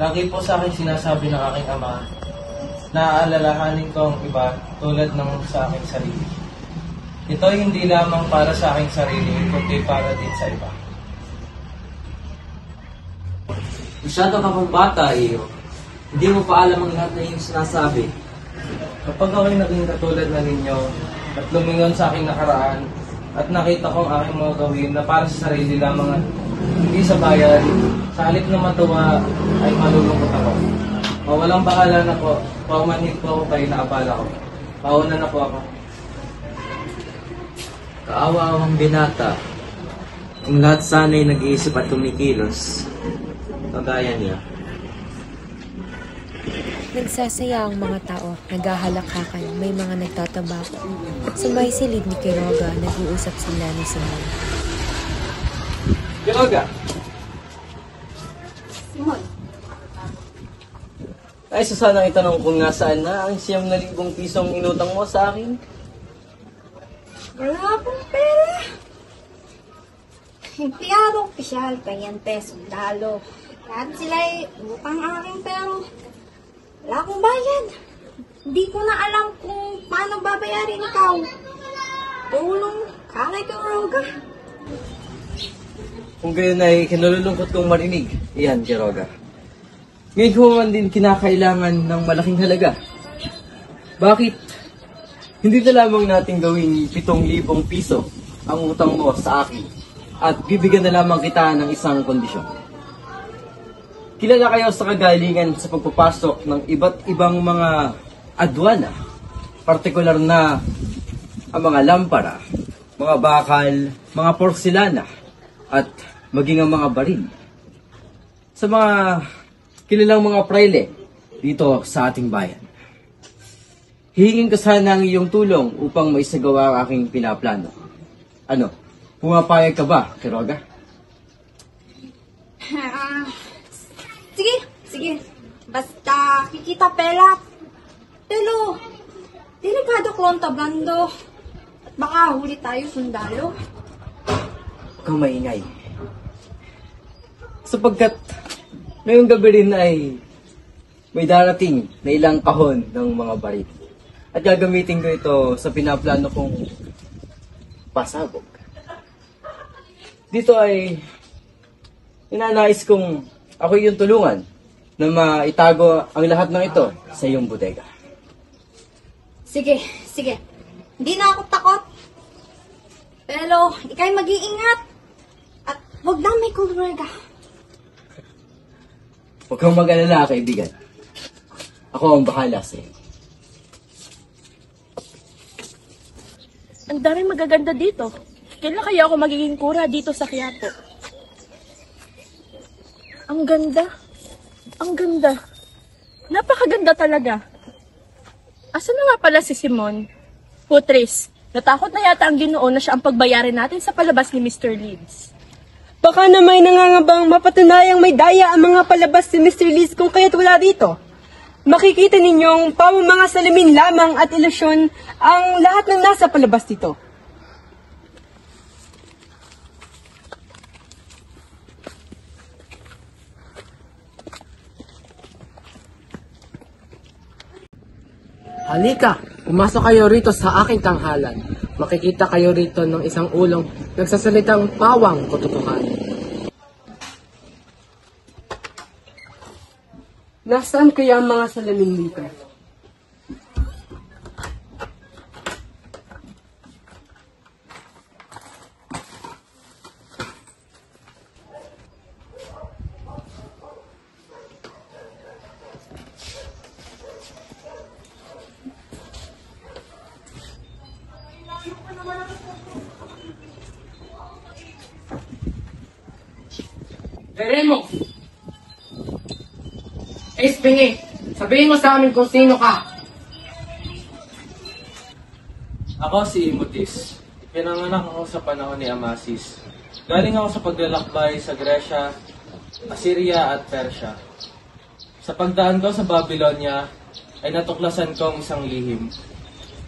Lagi po sa akin sinasabi ng aking ama, naaalalahanin ko ang iba tulad ng sa aking sarili. Ito ay hindi lamang para sa aking sarili, kundi para din sa iba. Masyado ka pang bata, iyo. Hindi mo pa alam ang lahat na iyong sinasabi. Kapag ako'y naging katulad na ninyo at lumingon sa aking nakaraan at nakita ko ang aking mga gawin na para sa sarili lamang at hindi sa bayan, sa halip na matuwa ay malulungkot ako. Walang bahala na po, paumanhin po ako kayo na abala ko. Pauna na po ako. Kaawa-awang binata. Kung lahat sana'y nag-iisip at kumikilos, kagaya niya. Nagsasaya ang mga tao, naghahalakhakan, may mga nagtatabako. Sa may silid ni Quiroga, nag-uusap sila ni Simon. Quiroga! Simon, Ay, sana itanong kung nasaan na ang 9,000 pisong inutang mo sa akin. Wala akong pera. Empleyado opisyal, payente, sundalo. Lahat sila ay utang aking pero wala akong bayad. Hindi ko na alam kung paano babayarin ikaw. Tulong ka kay Quiroga. Kung gayon ay kinalulungkot kong marinig, iyan, Quiroga. Ngayon ko man din kinakailangan ng malaking halaga. Bakit? Hindi na lamang natin gawing 7,000 piso ang utang mo sa akin at bibigyan na lamang kita ng isang kondisyon. Kilala kayo sa kagalingan sa pagpapasok ng iba't ibang mga adwana, partikular na ang mga lampara, mga bakal, mga porselana, at maging ang mga baril. Sa mga kilalang mga praile dito sa ating bayan. Hihingin ko sana ang iyong tulong upang maisagawa ang aking pinaplano. Ano, pumapayag ka ba, Quiroga? Sige. Basta kikita pela. Pero, delikado kontrabando. At baka huli tayo sundalo. Huwag kang maingay. Sapagkat ngayong gabi rin ay may darating na ilang kahon ng mga baril. At gagamitin ko ito sa pinaplano kong pasabog. Dito ay inanais kong ako yung tulungan na maitago ang lahat ng ito sa iyong bodega. Sige. Hindi na ako takot. Pero, ikay mag-iingat. At huwag na may Quiroga. Huwag kang mag-alala, kaibigan. Ako ang bahala sa'yo. Ang daming magaganda dito. Kailan kaya ako magiging kura dito sa Quiapo? Ang ganda. Ang ganda. Napakaganda talaga. Asan na nga pala si Simon? Putris, natakot na yata ang Ginoo na siya ang pagbayarin natin sa palabas ni Mr. Leeds. Baka na may nangangabang mapatunayang may daya ang mga palabas ni Mr. Leeds kung kaya't wala dito. Makikita ninyong mga salamin lamang at ilusyon ang lahat ng nasa palabas dito. Halika, pumasok kayo rito sa aking tanghalan. Makikita kayo rito ng isang ulong nagsasalitang pawang katotohanan. Nasaan kaya ang mga salamin dito? Remo! Espingi, sabihin mo sa amin kung sino ka. Ako si Imutis. Pinanganak ako sa panahon ni Amasis. Galing ako sa paglalakbay sa Gresya, Assyria at Persia. Sa pagdaan ko sa Babylonia, ay natuklasan ko ang isang lihim.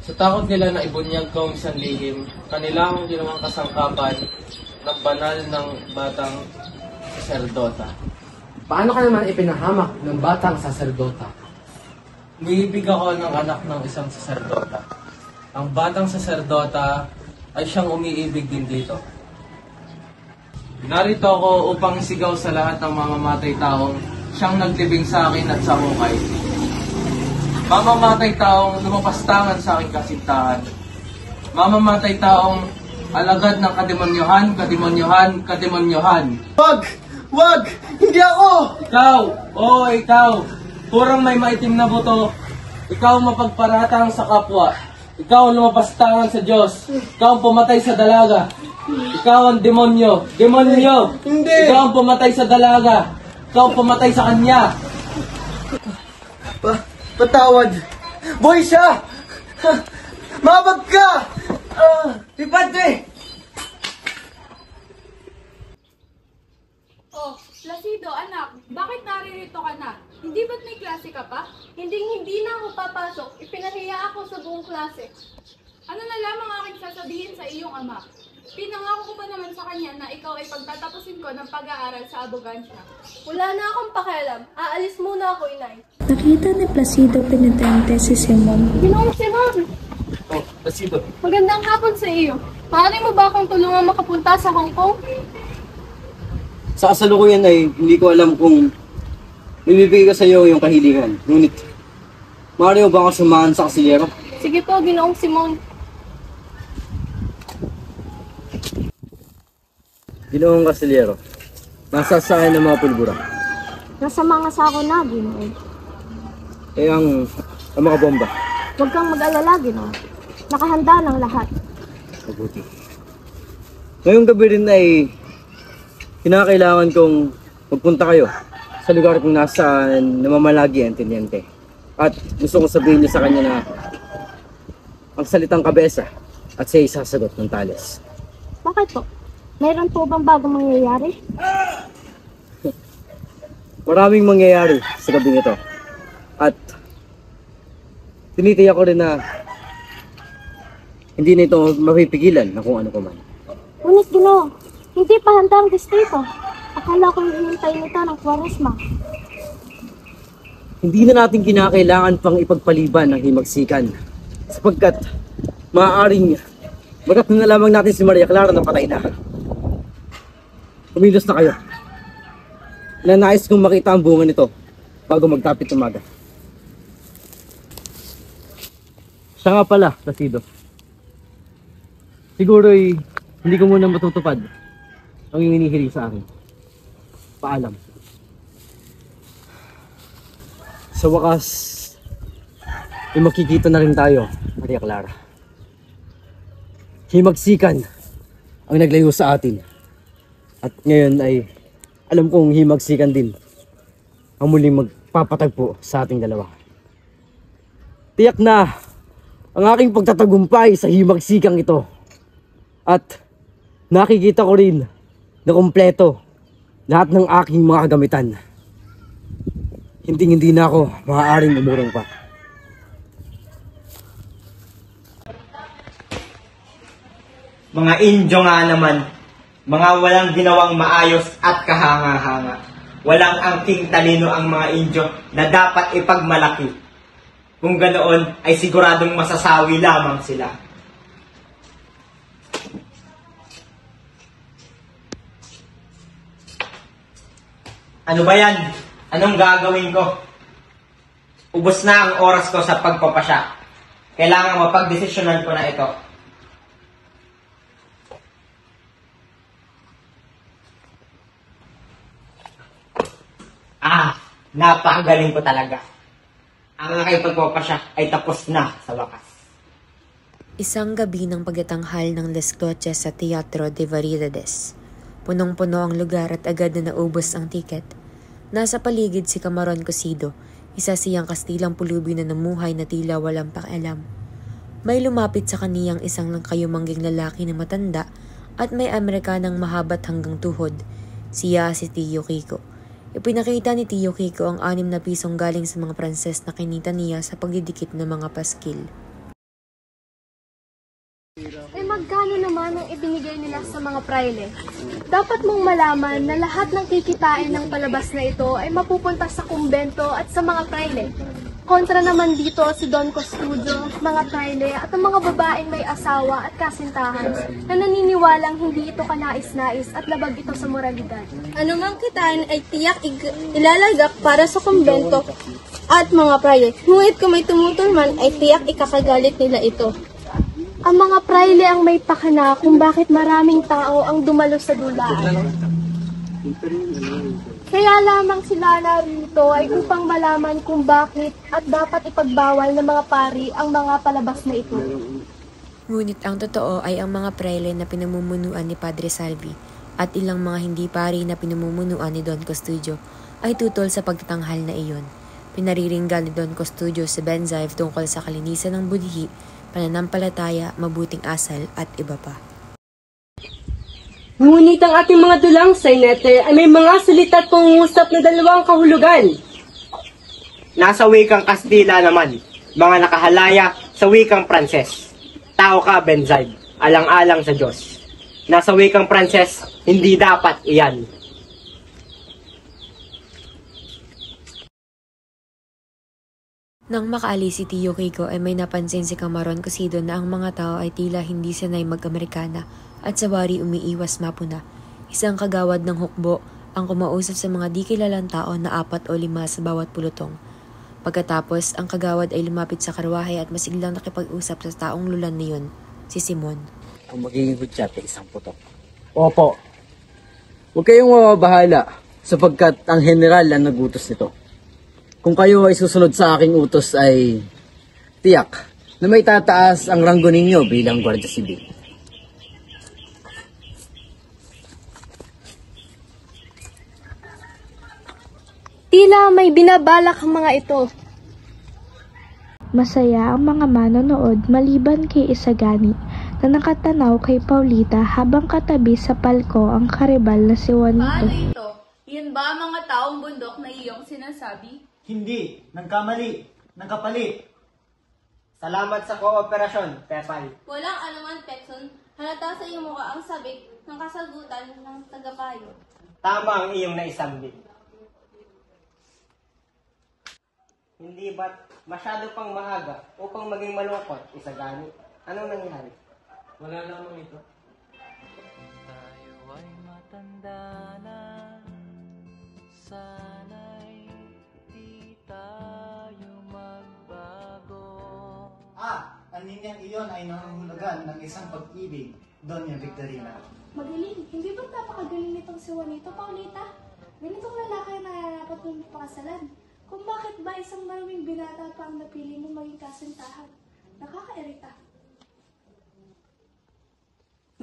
Sa takot nila na ibunyag ko ang isang lihim, kanila akong ginawang kasangkapan ng banal ng batang saserdota. Paano ka naman ipinahamak ng batang saserdota? Umiibig ako ng anak ng isang saserdota. Ang batang saserdota ay siyang umiibig din dito. Narito ako upang sigaw sa lahat ng mamamatay taong siyang naglibing sa akin at sa hukay. Mamamatay taong lumapastangan sa aking kasintahan. Mamamatay taong alagad ng kademonyohan, kademonyohan, kademonyohan. Wag! Wag! Hindi ako! Ikaw! Oo, ikaw! Purang may maitim na buto. Ikaw mapagparatang sa kapwa. Ikaw ang lumapastangan sa Diyos. Ikaw ang pumatay sa dalaga. Ikaw ang demonyo. Demonyo! Hindi! Ikaw ang pumatay sa dalaga. Ikaw ang pumatay sa kanya. Patawad! Boy siya! Mabag ka! Si Padre! Oh, Placido, anak, bakit naririto ka na? Hindi ba't may klase ka pa? Hindi na ako papasok. Ipinahiya ako sa buong klase. Ano na lamang aking sasabihin sa iyong ama? Pinangako ko pa naman sa kanya na ikaw ay pagtatapusin ko ng pag-aaral sa abogansya. Wala na akong pakialam. Aalis muna ako, inay. Nakita ni Placido penitente si Simon. Ginoong Simon! Oh, Placido. Magandang hapon sa iyo. Maaari mo ba akong tulungan makapunta sa Hong Kong? Sa kasalukuyan ay hindi ko alam kung bibigay ko sa iyo yung kahilingan. Ngunit, maaari mo ba ako sumahan sa Kasillero? Sige po, Ginoong Simon. Ginoong Kasillero, nasa saan ng mga pulbura? Nasa mga sako na, Ginoong. Eh ang mga bomba. Huwag kang mag-alala, Ginoong. Nakahanda ng lahat. Mabuti. Ngayong gabi rin ay kinakailangan kong magpunta kayo sa lugar kung nasaan namamalagi ang teniente. At gusto kong sabihin niyo sa kanya na ang salitang kabesa at siya isasagot ng tales. Bakit po? Mayroon po bang bagong mangyayari? Maraming mangyayari sa gabing ito. At tinitiyak ko rin na hindi na ito mapipigilan na kung ano ko man. Ngunit, Ginoo, hindi pa handa ang distrito. Akala ko hinihintay nito ng Kwaresma. Hindi na natin kinakailangan pang ipagpaliban ang himagsikan. Sapagkat maaaring magat na lamang natin si Maria Clara na patay na. Kumilos na kayo. Nanais kong makita ang bunga nito bago magtapit umaga. Siya nga pala, Placido. Siguro'y hindi ko muna matutupad ang hinihiling sa akin. Paalam. Sa wakas, ay makikita na rin tayo, Maria Clara. Himagsikan ang naglayo sa atin. At ngayon ay alam kong himagsikan din ang muling magpapatagpo sa ating dalawa. Tiyak na ang aking pagtatagumpay sa himagsikang ito. At nakikita ko rin na kumpleto lahat ng aking mga kagamitan. Hindi na ako maaaring umurong pa. Mga Indio nga naman, mga walang ginawang maayos at kahanga-hanga. Walang angking talino ang mga Indio na dapat ipagmalaki. Kung ganoon ay siguradong masasawi lamang sila. Ano ba yan? Anong gagawin ko? Ubos na ang oras ko sa pagpapasya. Kailangan mapagdesisyonan ko na ito. Napakagaling ko talaga. Ang aking pagpapasya ay tapos na sa wakas. Isang gabi ng pagtatanghal ng Las Noches sa Teatro de Variedades. Punong-puno ang lugar at agad na naubos ang tiket. Nasa paligid si Camarón Cosido, isa siyang Kastilang pulubi na namuhay na tila walang pakialam. May lumapit sa kaniyang isang kayumangging lalaki na matanda at may Amerikanang mahabat hanggang tuhod. Siya si Tio Kiko. Ipinakita ni Tio Kiko ang 6 na pisong galing sa mga Pranses na kinita niya sa pagdidikit ng mga paskil. Magkano naman ang ibinigay nila sa mga praile? Dapat mong malaman na lahat ng kikitain ng palabas na ito ay mapupunta sa kumbento at sa mga praile. Kontra naman dito si Don Custodio, mga praile at ang mga babaeng may asawa at kasintahan na naniniwalang hindi ito kanais-nais at labag ito sa moralidad. Anumang kitain ay tiyak ilalagak para sa kumbento at mga praile. Ngunit kung may tumutol man ay tiyak ikakagalit nila ito. Ang mga praile ang may pakana kung bakit maraming tao ang dumalo sa dulaan. Kaya lamang sila narito ay upang malaman kung bakit at dapat ipagbawal ng mga pari ang mga palabas na ito. Ngunit ang totoo ay ang mga praile na pinamumunuan ni Padre Salvi at ilang mga hindi pari na pinamumunuan ni Don Custodio ay tutol sa pagtatanghal na iyon. Pinariringgan ni Don Custodio si Benzayev tungkol sa kalinisan ng budhi, pananampalataya, mabuting asal at iba pa. Ngunit ang ating mga dulang Sainete ay may mga salita at pangungusap na dalawang kahulugan. Nasa wikang Kastila naman, mga nakahalaya sa wikang Pranses. Tao ka, Benzayev, alang-alang sa Diyos. Nasa wikang Pranses, hindi dapat iyan. Nang makaalis si Tio Kiko ay may napansin si Camarón Cosido na ang mga tao ay tila hindi sanay mag-Amerikana at sa wari umiiwas mapuna. Isang kagawad ng hukbo ang kumausap sa mga di kilalang tao na 4 o 5 sa bawat pulutong. Pagkatapos, ang kagawad ay lumapit sa karwahe at masiglang nakipag-usap sa taong lulan niyon, si Simon. Ang magiging hudyat ay isang putok. Opo. Huwag kayong mababahala sapagkat ang general ang nagutos nito. Kung kayo ay susunod sa aking utos ay tiyak na may tataas ang ranggo ninyo bilang Guardia Civil. Tila may binabalak ang mga ito. Masaya ang mga manonood maliban kay Isagani na nakatanaw kay Paulita habang katabi sa palko ang karibal na si Juanito. Paano ito? Yun ba ang mga taong bundok na iyong sinasabi? Hindi, nagkamali, nagkapalit. Salamat sa kooperasyon, Pepay. Walang anuman, Pekson. Halata sa iyong mukha ang sabik ng kasagutan ng tagapayo. Tama ang iyong naisambit. Hindi ba't masyado pang maaga upang maging malungkot, Isagani? Anong nangyari? Wala lamang ito. Tayo ay matanda na, sana'y di tayo magbago. Ang ninyang iyon ay nangungulagan ng isang pag-ibig, Doña Victorina. Magaling. Hindi ba napakagaling nitong si Juanito, Paulita? Ganitong lalaki na dapat mong pakasalan. Kung bakit ba isang maruming binata pa ang napili mo maging kasintahan? Nakakairita.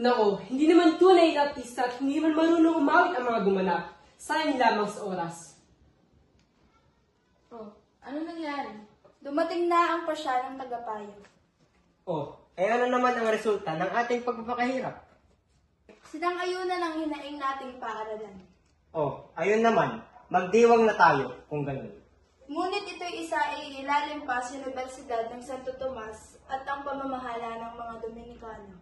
Nako, hindi naman tunay na artista at hindi naman marunong umawit ang mga gumanap. Sayang lamang sa oras. Oh, ano nangyari? Dumating na ang pasya ng tagapayo. Oh, ano naman ang resulta ng ating pagpapakahirap? Sinang-ayunan ang hinaing nating paaralan. Oh, ayun naman, magdiwang na tayo kung ganun. Ngunit ito'y isa ay ilalim pa sa Universidad ng Santo Tomas at ang pamamahala ng mga Dominikano.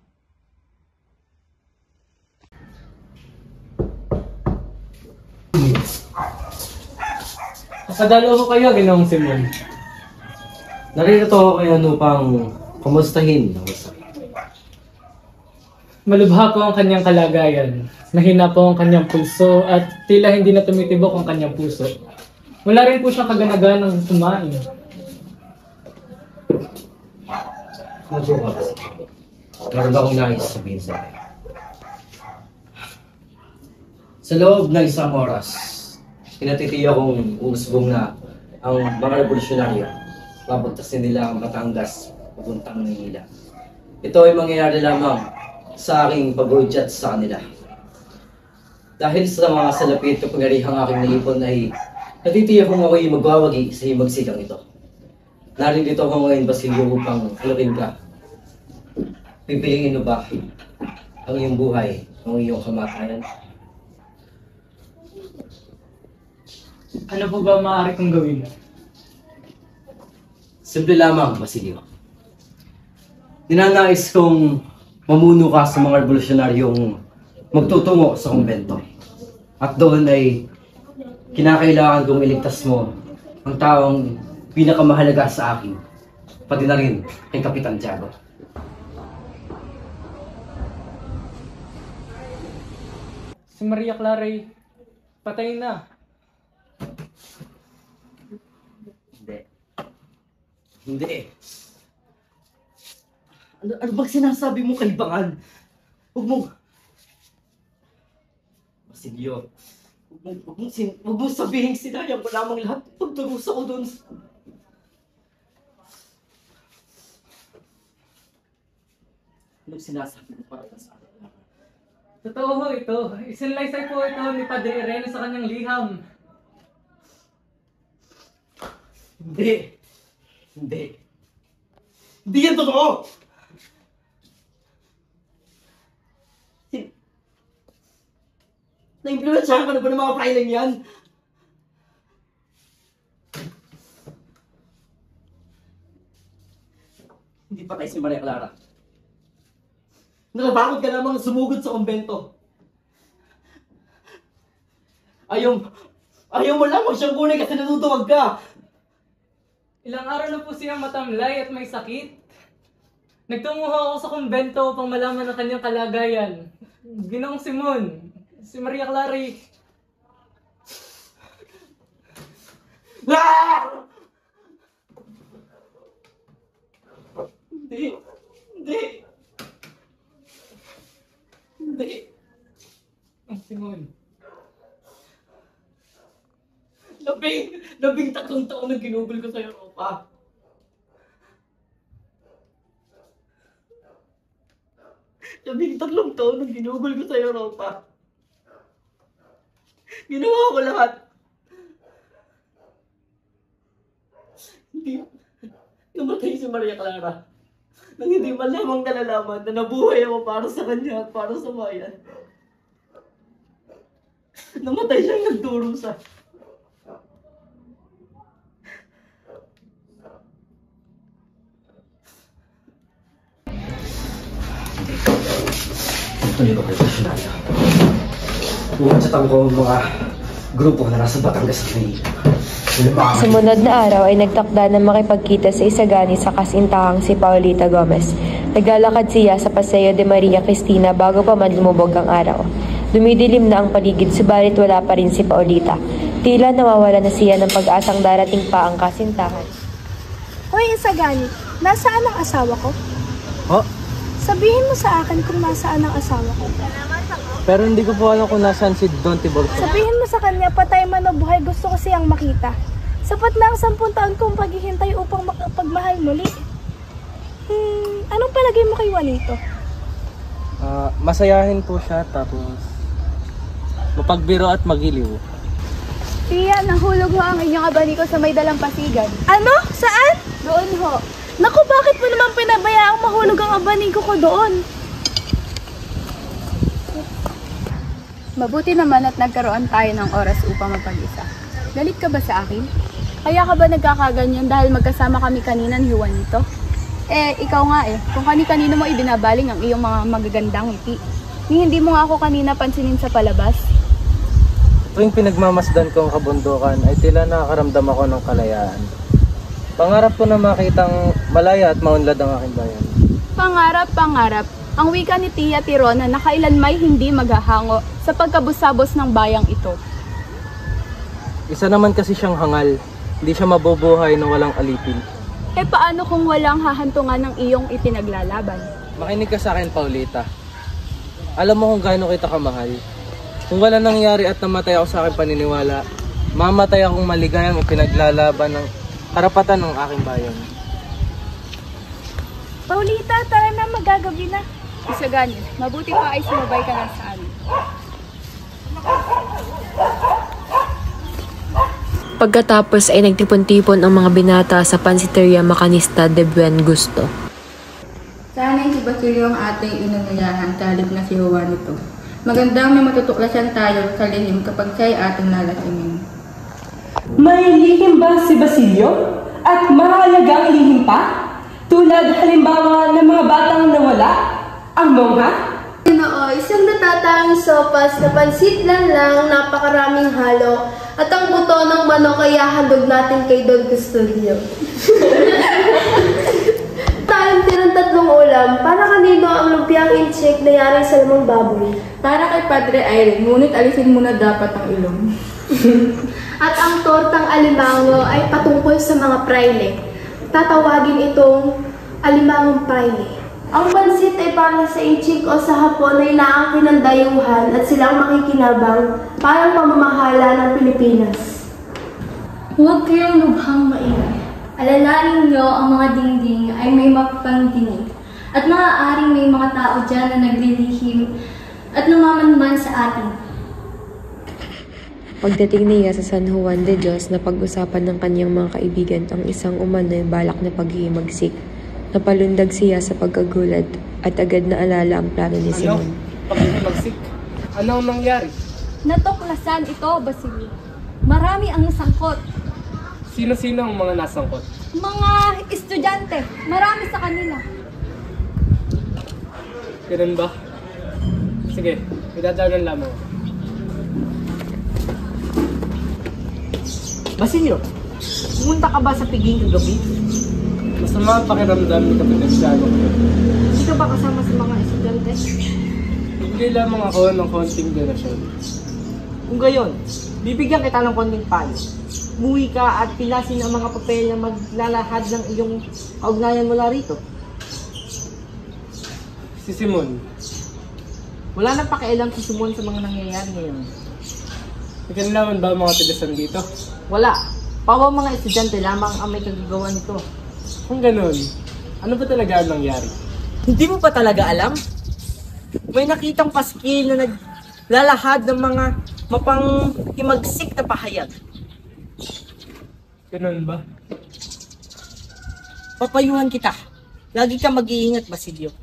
Kasadalo ko kayo, Ginoong Simon. Narito ako kayo upang kumustahin ang masakit. Malubha po ang kanyang kalagayan. Mahina po ang kanyang pulso at tila hindi na tumitibok ang kanyang puso. Wala rin po siyang kaganaganang kumain. Mabukas. Meron akong nais sabihin sa akin. Sa loob ng isang oras, pinatitiya kong umusbong na ang mga revolusyonaryo. Papuntasin nila ang Batangas, papuntang Manila. Ito ay mangyayari lamang sa aking pag-udyat sa kanila. Dahil sa mga salapit kapangyarihang aking naipon ay natitiyak kong ako'y magwawagi sa himagsigang ito. Narito ako ngayon, Basilio, upang alakin ka. Pipiliin mo ba ang iyong buhay, ang iyong kamatayan? Ano po ba maaari kong gawin? Simple lamang, Basilio. Ninanais kong mamuno ka sa mga revolusyonaryong magtutungo sa kumbento. At doon ay kinakailangan kong iligtas mo ang taong pinakamahalaga sa akin, pati na rin kay Kapitan Tiago. Si Maria Clara patay na. Hindi. Ano bang sinasabi mo, kaibangan? Huwag mong... Basilio, huwag mong sabihin sinayang ko lamang lahat ng pagdurusa ko doon. Anong sinasabi mo para sa akin? Totoo ho ito. Isinlaysay po ito ni Padre Irene sa kanyang liham. Hindi. Hindi. Hindi yan totoo! Na-implementahan ka na ba ng mga filing yan? Hindi patay si Maria Clara. Nakabakod ka lamang sumugod sa kumbento. Ayaw mo lamang siyang kunin kasi natutuwag ka. Ilang araw na po siyang matamlay at may sakit. Nagtungo ako sa kumbento upang malaman ang kanyang kalagayan. Ginoong Simon, si Maria Clara. Ah! Hindi. Hindi. Hindi. Ang Simon. 13 taon na ginugol ko sa Europa. Tatlong taon na ginugol ko sa Europa. Ginawa ko lahat. Hindi. Namatay si Maria Clara. Nang hindi man lamang nalalaman na nabuhay ako para sa kanya at para sa bayan. Namatay siyang nagdurusa. Ito yung revolusyonaryo. Umatsatan ko ang mga grupo na nasa Batangas at Manila. Sumunod na araw ay nagtakda na makipagkita sa Isagani sa kasintahang si Paulita Gomez. Naglalakad siya sa Paseo de Maria Cristina bago pa man lumubog ang araw. Dumidilim na ang paligid subalit wala pa rin si Paulita. Tila nawawala na siya ng pag-asang darating pa ang kasintahan. Hoy Isagani, nasaan ang asawa ko? Oh? Sabihin mo sa akin kung nasaan ang asawa ko. Pero hindi ko po alam kung nasaan si Don Tiborcio. Sabihin mo sa kanya, patay man o buhay, gusto ko siyang makita. Sapat na ang 10 taon kong paghihintay upang makapagmahal muli. Anong palagay mo kay Juanito? Masayahin po siya, tapos mapagbiro at magiliw. Tia, nahulog ho ang inyong abaniko sa may dalampasigan. Ano? Saan? Doon ho. Naku, bakit mo naman pinabayaang mahulog ang abaniko ko doon? Mabuti naman at nagkaroon tayo ng oras upang mapag-isa. Galit ka ba sa akin? Kaya ka ba nagkakaganyan dahil magkasama kami kanina ni Juanito? Ikaw nga kung kani-kanino mo ibinabaling ang iyong mga magagandang ngiti. Hindi mo nga ako kanina pansinin sa palabas. Tuwing pinagmamasdan ko ang kabundukan ay tila nakakaramdam ako ng kalayaan. Pangarap ko na makitang malaya at maunlad ang aking bayan. Pangarap, pangarap. Ang wika ni Tia Tirona na kailanmay hindi maghahango sa pagkabusabos ng bayang ito. Isa naman kasi siyang hangal. Hindi siya mabubuhay na walang alipin. Paano kung walang hahantungan ng iyong ipinaglalaban? Makinig ka sa akin, Paulita. Alam mo kung gaano kita kamahal. Kung wala nangyari at namatay ako sa aking paniniwala, mamatay akong maligayang ipinaglalaban ng karapatan ng aking bayan. Paulita, tara na, magagabi na. Isagani, mabuti pa ay sumabay ka lang sa amin. Pagkatapos ay nagtipon-tipon ang mga binata sa Pansiteria Macanista de Buen Gusto. Sana'y si Basilio ang ating inunguyahan talip na si Juanito. Magandang may matutuklasan tayo sa lihim kapag siya'y ating lalasingin. May lihim ba si Basilio? At mahalagang lihim pa? Tulad halimbawa ng mga batang nawala? Ang mongha? Isang natatanging sopas na pansit lang, napakaraming halo, at ang buto ng manok ay handog natin kay Don Custodio. Tayong tirang 3 ulam, para kanino ang lumpiang incheck na yari sa lamang baboy? Para kay Padre Irene, ngunit alisin muna dapat ang ilong. At ang tortang alimango ay patungkol sa mga praile. Tatawagin itong alimangong praile. Ang pansit ay para sa inchik o sa hapon ay naangkin ng dayuhan at silang makikinabang parang pamamahala ng Pilipinas. Huwag kayong lubhang maingay. Alalahanin niyo ang mga dingding ay may mapangdinig at maaaring may mga tao dyan na naglilihim at namamanman sa atin. Pagdating niya sa San Juan de Dios na pag-usapan ng kanyang mga kaibigan ang isang umano'y balak na paghihimagsik. Napalundag siya sa pagkagulat at agad na alala ang plano ni Simon. Paghihimagsik? Ano ang nangyari? Natuklasan ito, Basilio. Marami ang nasangkot. Sino-sino ang mga nasangkot? Mga estudyante. Marami sa kanila. Ganun ba? Sige, idadaanan lamang. Basilio, pumunta ka ba sa piging kagabi? Masama ang pakiramdam ni Kapitensyago. Hindi ka ba kasama sa mga estudyante? Hindi lamang ako ng konting donasyon. Kung gayon, bibigyan kita ng konting payo. Umuwi ka at pilasin ang mga papel na maglalahad ng iyong kaugnayan mula rito. Si Simon. Wala nang pakialam si Simon sa mga nangyayari ngayon. Nakinalaman ba ang mga tigasan dito? Wala. Pawang mga estudyante lamang ang may kagagawa nito. Kung ganun, ano ba talaga ang nangyari? Hindi mo pa talaga alam? May nakitang paskil na naglalahad ng mga mapanghimagsik na pahayag. Ganun ba? Papayuhan kita. Lagi ka mag-iingat, Basilio.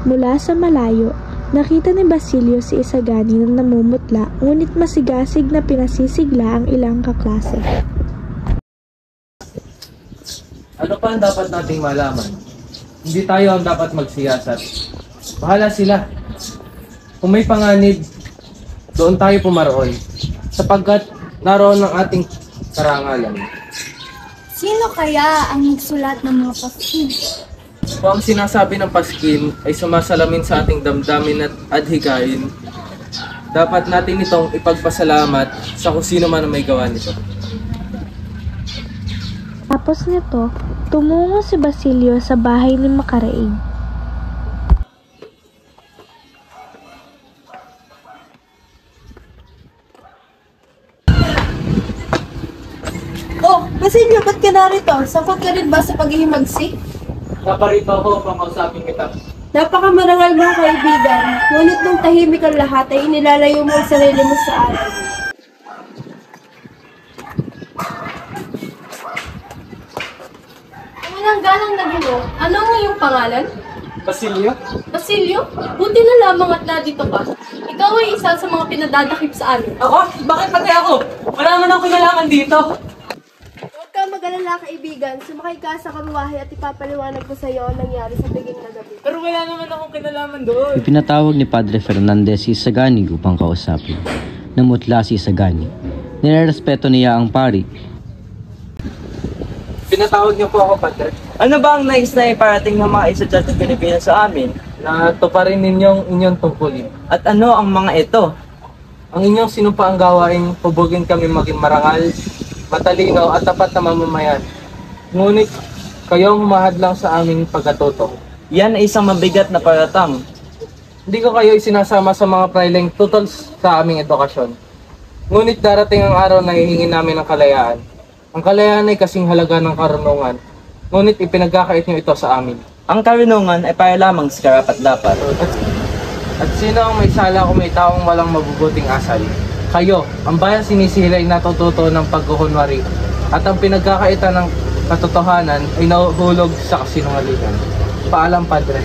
Mula sa malayo, nakita ni Basilio si Isagani na namumutla ngunit masigasig na pinasisigla ang ilang kaklase. Ano pa ang dapat nating malaman? Hindi tayo ang dapat magsiyasat. Bahala sila. Kung may panganib, doon tayo pumaroon. Sapagkat naroon ang ating karangalan. Sino kaya ang nagsulat ng mga paskil? Kung ang sinasabi ng paskil ay sumasalamin sa ating damdamin at adhikain, dapat natin itong ipagpasalamat sa kung sino man ang may gawa nito. Tapos nito, tumungo si Basilio sa bahay ni Makaraig. Basilio, ba't ka narito? Sangkot ka rin ba sa paghihimagsik? Naparito ako upang kausapin kita. Napakamarangal mga kaibigan, ngunit nung tahimik ang lahat ay inilalayo mo ang sarili mo sa atin. Walang galang na gulo. Ano ang iyong pangalan? Basilio? Basilio? Buti na lamang at nandito ka. Ikaw ay isa sa mga pinadadakip sa amin. Ako? Bakit pati ako? Wala naman akong kinalaman dito. Huwag kang mag-alala kaibigan, sumakay ka sa karuwahe at ipapaliwanag ko sa iyo ang nangyari sa biging na gabi. Pero wala naman akong kinalaman doon. Ipinatawag ni Padre Fernandez si Isagani upang kausapin. Namutla si Isagani. Nirerespeto niya ang pari. Pinatawag niyo po ako, Padre. Ano ba ang nais na iparating ng mga estudyante Pilipinas sa amin? Na tuparin ninyong inyong tungkulin. At ano ang mga ito? Ang inyong sinumpaang gawain, hubugin kami maging marangal, matalino at tapat na mamamayan. Ngunit kayong humahadlang sa aming pagkatuto. Yan ay isang mabigat na paratang. Hindi ko kayo isinasama sa mga praileng tutol sa aming edukasyon. Ngunit darating ang araw na hihingi namin ng kalayaan. Ang kalayaan ay kasing halaga ng karunungan. Ngunit ipinagkakait niyo ito sa amin. Ang karunungan ay para lamang sa karapat-dapat. At sino ang may sala kung may taong walang mabubuting asal? Kayo, ang bayan sinisila ay natututo ng pagkukunwari. At ang pinagkakaitan ng katotohanan ay nahuhulog sa kasinungalingan. Paalam, Padre.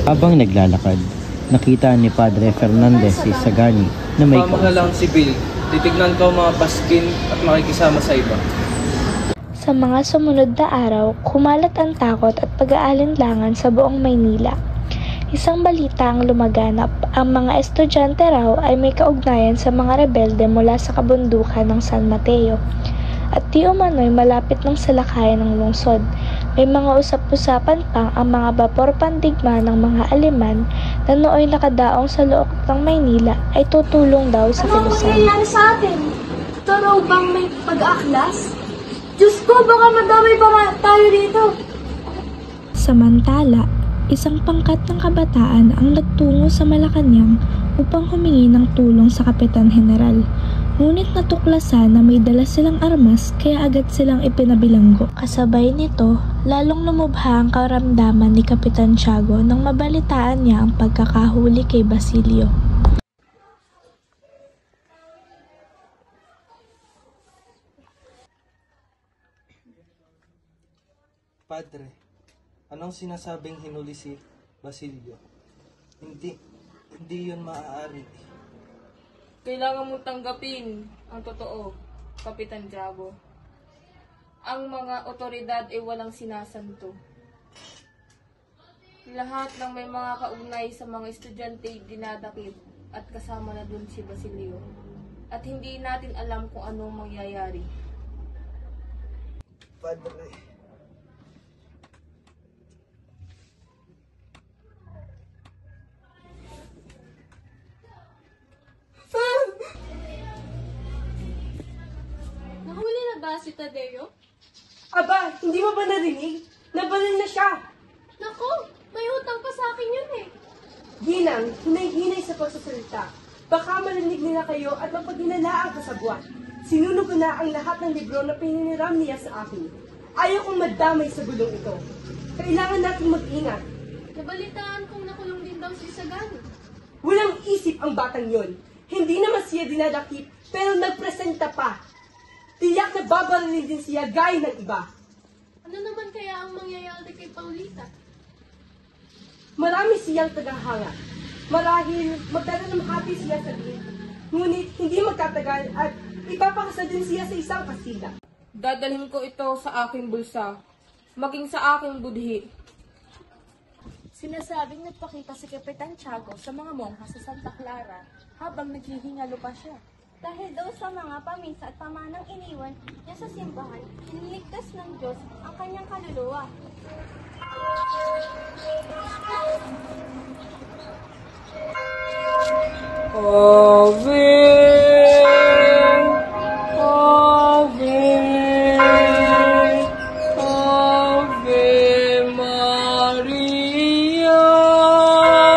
Habang naglalakad, nakita ni Padre Fernandez si Isagani na may Pamahalaang sibil, titignan ko mga paskin at makikisama sa iba. Sa mga sumunod na araw, kumalat ang takot at pag-aalinlangan sa buong Maynila. Isang balita ang lumaganap, ang mga estudyante raw ay may kaugnayan sa mga rebelde mula sa kabundukan ng San Mateo. At di umano'y malapit ng salakayan ng lungsod. May mga usap-usapan pang ang mga bapor pandigma ng mga Aleman na nooy nakadaong sa loob ng Maynila ay tutulong daw sa Ano ang kilusan. mangyayari sa atin? Ito raw bang may pag-aaklas? Diyos ko, baka madamay pa tayo dito. Samantala, isang pangkat ng kabataan ang nagtungo sa Malacanang upang humingi ng tulong sa Kapitan General. Ngunit natuklasan na may dala silang armas kaya agad silang ipinabilanggo. Kasabay nito, lalong lumubha ang karamdaman ni Kapitan Tiago nang mabalitaan niya ang pagkakahuli kay Basilio. Padre, anong sinasabing hinuli si Basilio? Hindi yun maaari. Kailangan mong tanggapin ang totoo, Kapitan Tiago. Ang mga otoridad ay walang sinasanto. Lahat ng may mga kaugnay sa mga estudyante ay dinadakip at kasama na dun si Basilio. At hindi natin alam kung anong mangyayari. Padre, Nahuli na ba si Tadeo? Aba, hindi mo ba narinig? Nabalil na siya. Naku, may utang pa sa akin yun eh. Ginang, hinay-hinay sa pagsasalita. Baka marinig nila kayo at mapaghinala ang kasabwat. Sinunog ko na ang lahat ng libro na pininiram niya sa akin. Ayaw kong madamay sa gulong ito. Kailangan natin mag-ingat. Nabalitaan kong nakulong din daw si Isagani. Walang isip ang batang yon. Hindi naman siya dinadakip, pero nagpresenta pa. Tiyak na babarilin din siya gaya ng iba. Ano naman kaya ang mangyayari kay Paulita? Marami siyang tagahanga. Marahil magtatanamhati siya sa gate. Ngunit hindi magtatagal at ipapakasal din siya sa isang kasila. Dadalhin ko ito sa aking bulsa, maging sa aking budhi. Sinasabing nagpakita si Kapitan Tiago sa mga mongha sa Santa Clara habang naghihingalo pa siya. Dahil daw sa mga pamisa at pamanang iniwan niya sa simbahan, iniligtas ng Diyos ang kanyang kaluluwa. Ave, Ave, Ave Maria.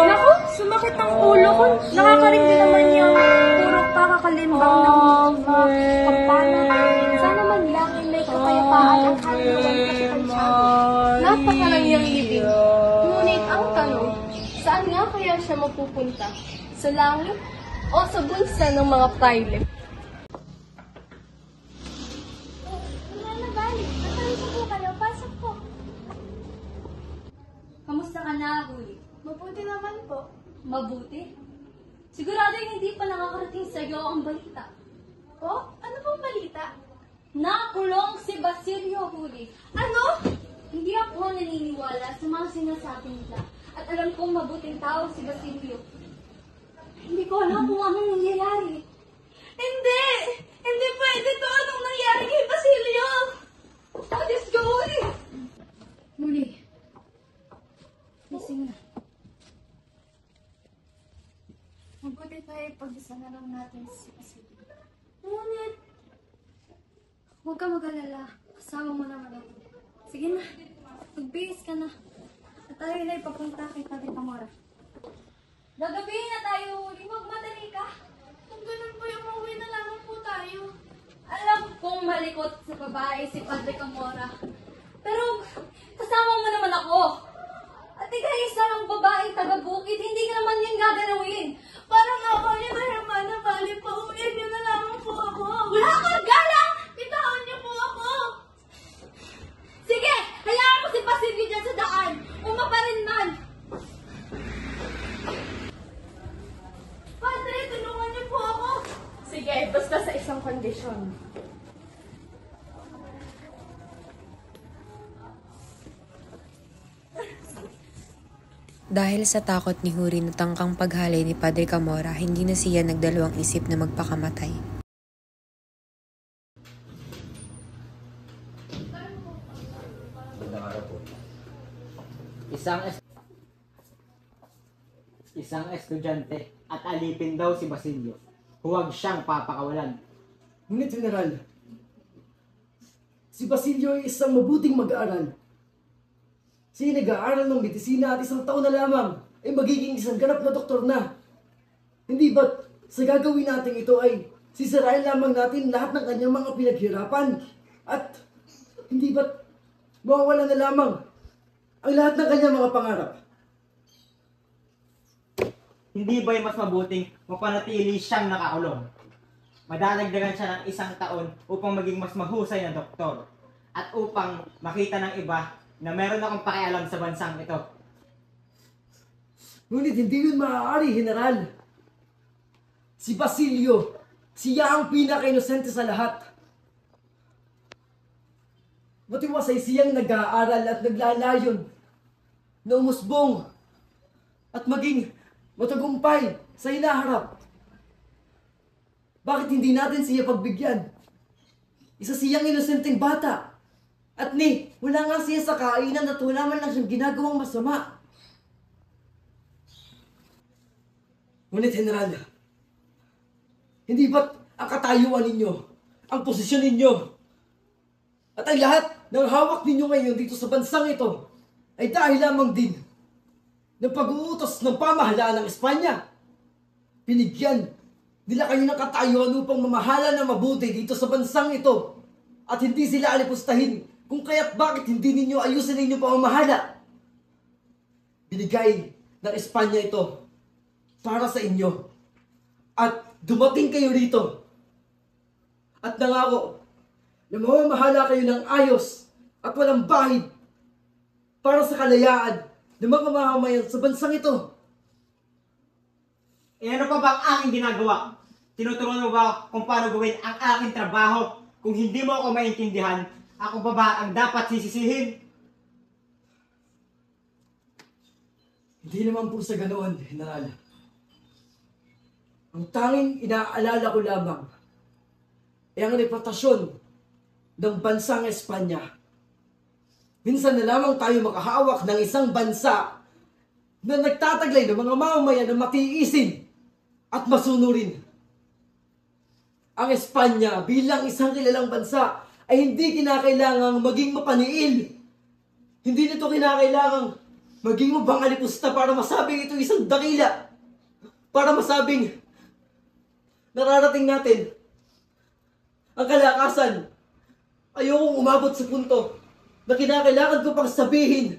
Naku, sumakit ang ulo ko. Nakakarinig din naman yung puro kakakalimbang ng mga kampana. Saan kaya siya mapupunta? Sa langit o sa bulsa ng mga praile? Wala na balik. Nakalito po kayo. Pasok po. Kamusta ka na, Huli? Mabuti naman po. Mabuti? Sigurado hindi pa nakakarating sa iyo ang balita. Po? Ano pong balita? Nakulong si Basilio, Huli. Ano? Hindi ako naniniwala sa mga sinasabi nila. At alam kong mabuting tao si Basilio. Hindi ko alam kung anong nangyayari. Hindi! Hindi pwede to! Anong nangyari kay Basilio? Oh, Diyos ko, Huli! Huli. Gising na. Mabuti tayo pag-isa na lang natin si Basilio. Ngunit, huwag ka mag-alala. Kasama mo naman ako. Sige na, magbihis ka na. At tayo na ipapunta kay Padre Camora. Gagabihin na tayo, Huli. Magmadali ka. Kung ganun po yung mauwi na lamang po tayo. Alam kong malikot sa babae si Padre Camora. Pero kasama mo naman ako. At ikaw isa lang babaeng taga-bukid, hindi ka naman yun gagalawin. Parang ako niyo na Hermana, bali pa uwi niyo na lamang po ako. Wala kang galang! Bitawan niyo po ako. Sige, hayaan mo si Basilio dyan sa daan. Uma pa rin man. Padre, tulungan niyo po ako. Sige, basta sa isang kondisyon. Dahil sa takot ni Huri na tangkang paghalay ni Padre Camora, hindi na siya nagdalawang isip na magpakamatay. Magandang araw po. Isang estudyante at alipin daw si Basilio. Huwag siyang papakawalan. Ngunit, General, si Basilio ay isang mabuting mag-aaral. Siya nag-aaral ng medisina at isang taon na lamang ay magiging isang ganap na doktor na. Hindi ba't sa gagawin natin ito ay sisirain lamang natin lahat ng kanyang mga pinaghirapan? At hindi ba't mawawala na lamang ang lahat ng kanyang mga pangarap? Hindi ba'y mas mabuting mapanatili siyang nakakulong? Madadagdagan siya ng isang taon upang maging mas mahusay na doktor at upang makita ng iba na meron akong pakialam sa bansang ito. Ngunit hindi yun maaari, General. Si Basilio, siya ang pinaka-inosente sa lahat. Matiwasay siyang nag-aaral at naglalayon na umusbong at maging matagumpay sa hinaharap. Bakit hindi natin siya pagbigyan? Isa siyang inosenteng bata. At wala nga siya sa kainan at wala man lang siyang ginagawang masama. Ngunit, General, hindi ba't ang katayuan ninyo, ang posisyon ninyo, at ang lahat ng hawak ninyo ngayon dito sa bansang ito ay dahil lamang din ng pag-uutos ng pamahalaan ng Espanya? Binigyan nila kayo ng katayuan upang mamahala na mabuti dito sa bansang ito at hindi sila alipustahin. Kung kaya't bakit hindi ninyo ayusin ninyo pamamahala? Binigay ng Espanya ito para sa inyo. At dumating kayo rito. At nangako na mamamahala kayo ng ayos at walang bahid para sa kalayaan ng mga mamamayan sa bansang ito. Eh ano pa ba ang aking ginagawa? Tinuturuan mo ba kung paano gawin ang aking trabaho? Kung hindi mo ako maintindihan, ako pa ba ang dapat sisisihin? Hindi naman po sa ganoon, General. Ang tanging inaalala ko lamang ay ang reputasyon ng bansang Espanya. Minsan na lamang tayo makahawak ng isang bansa na nagtataglay ng mga mamamayan na matiisin at masunurin. Ang Espanya bilang isang kilalang bansa ay hindi kinakailangang maging mapaniil. Hindi nito kinakailangang maging mabangalipusta para masabing ito isang dakila. Para masabing nararating natin ang kalakasan. Ayokong umabot sa punto na kinakailangan ko pang sabihin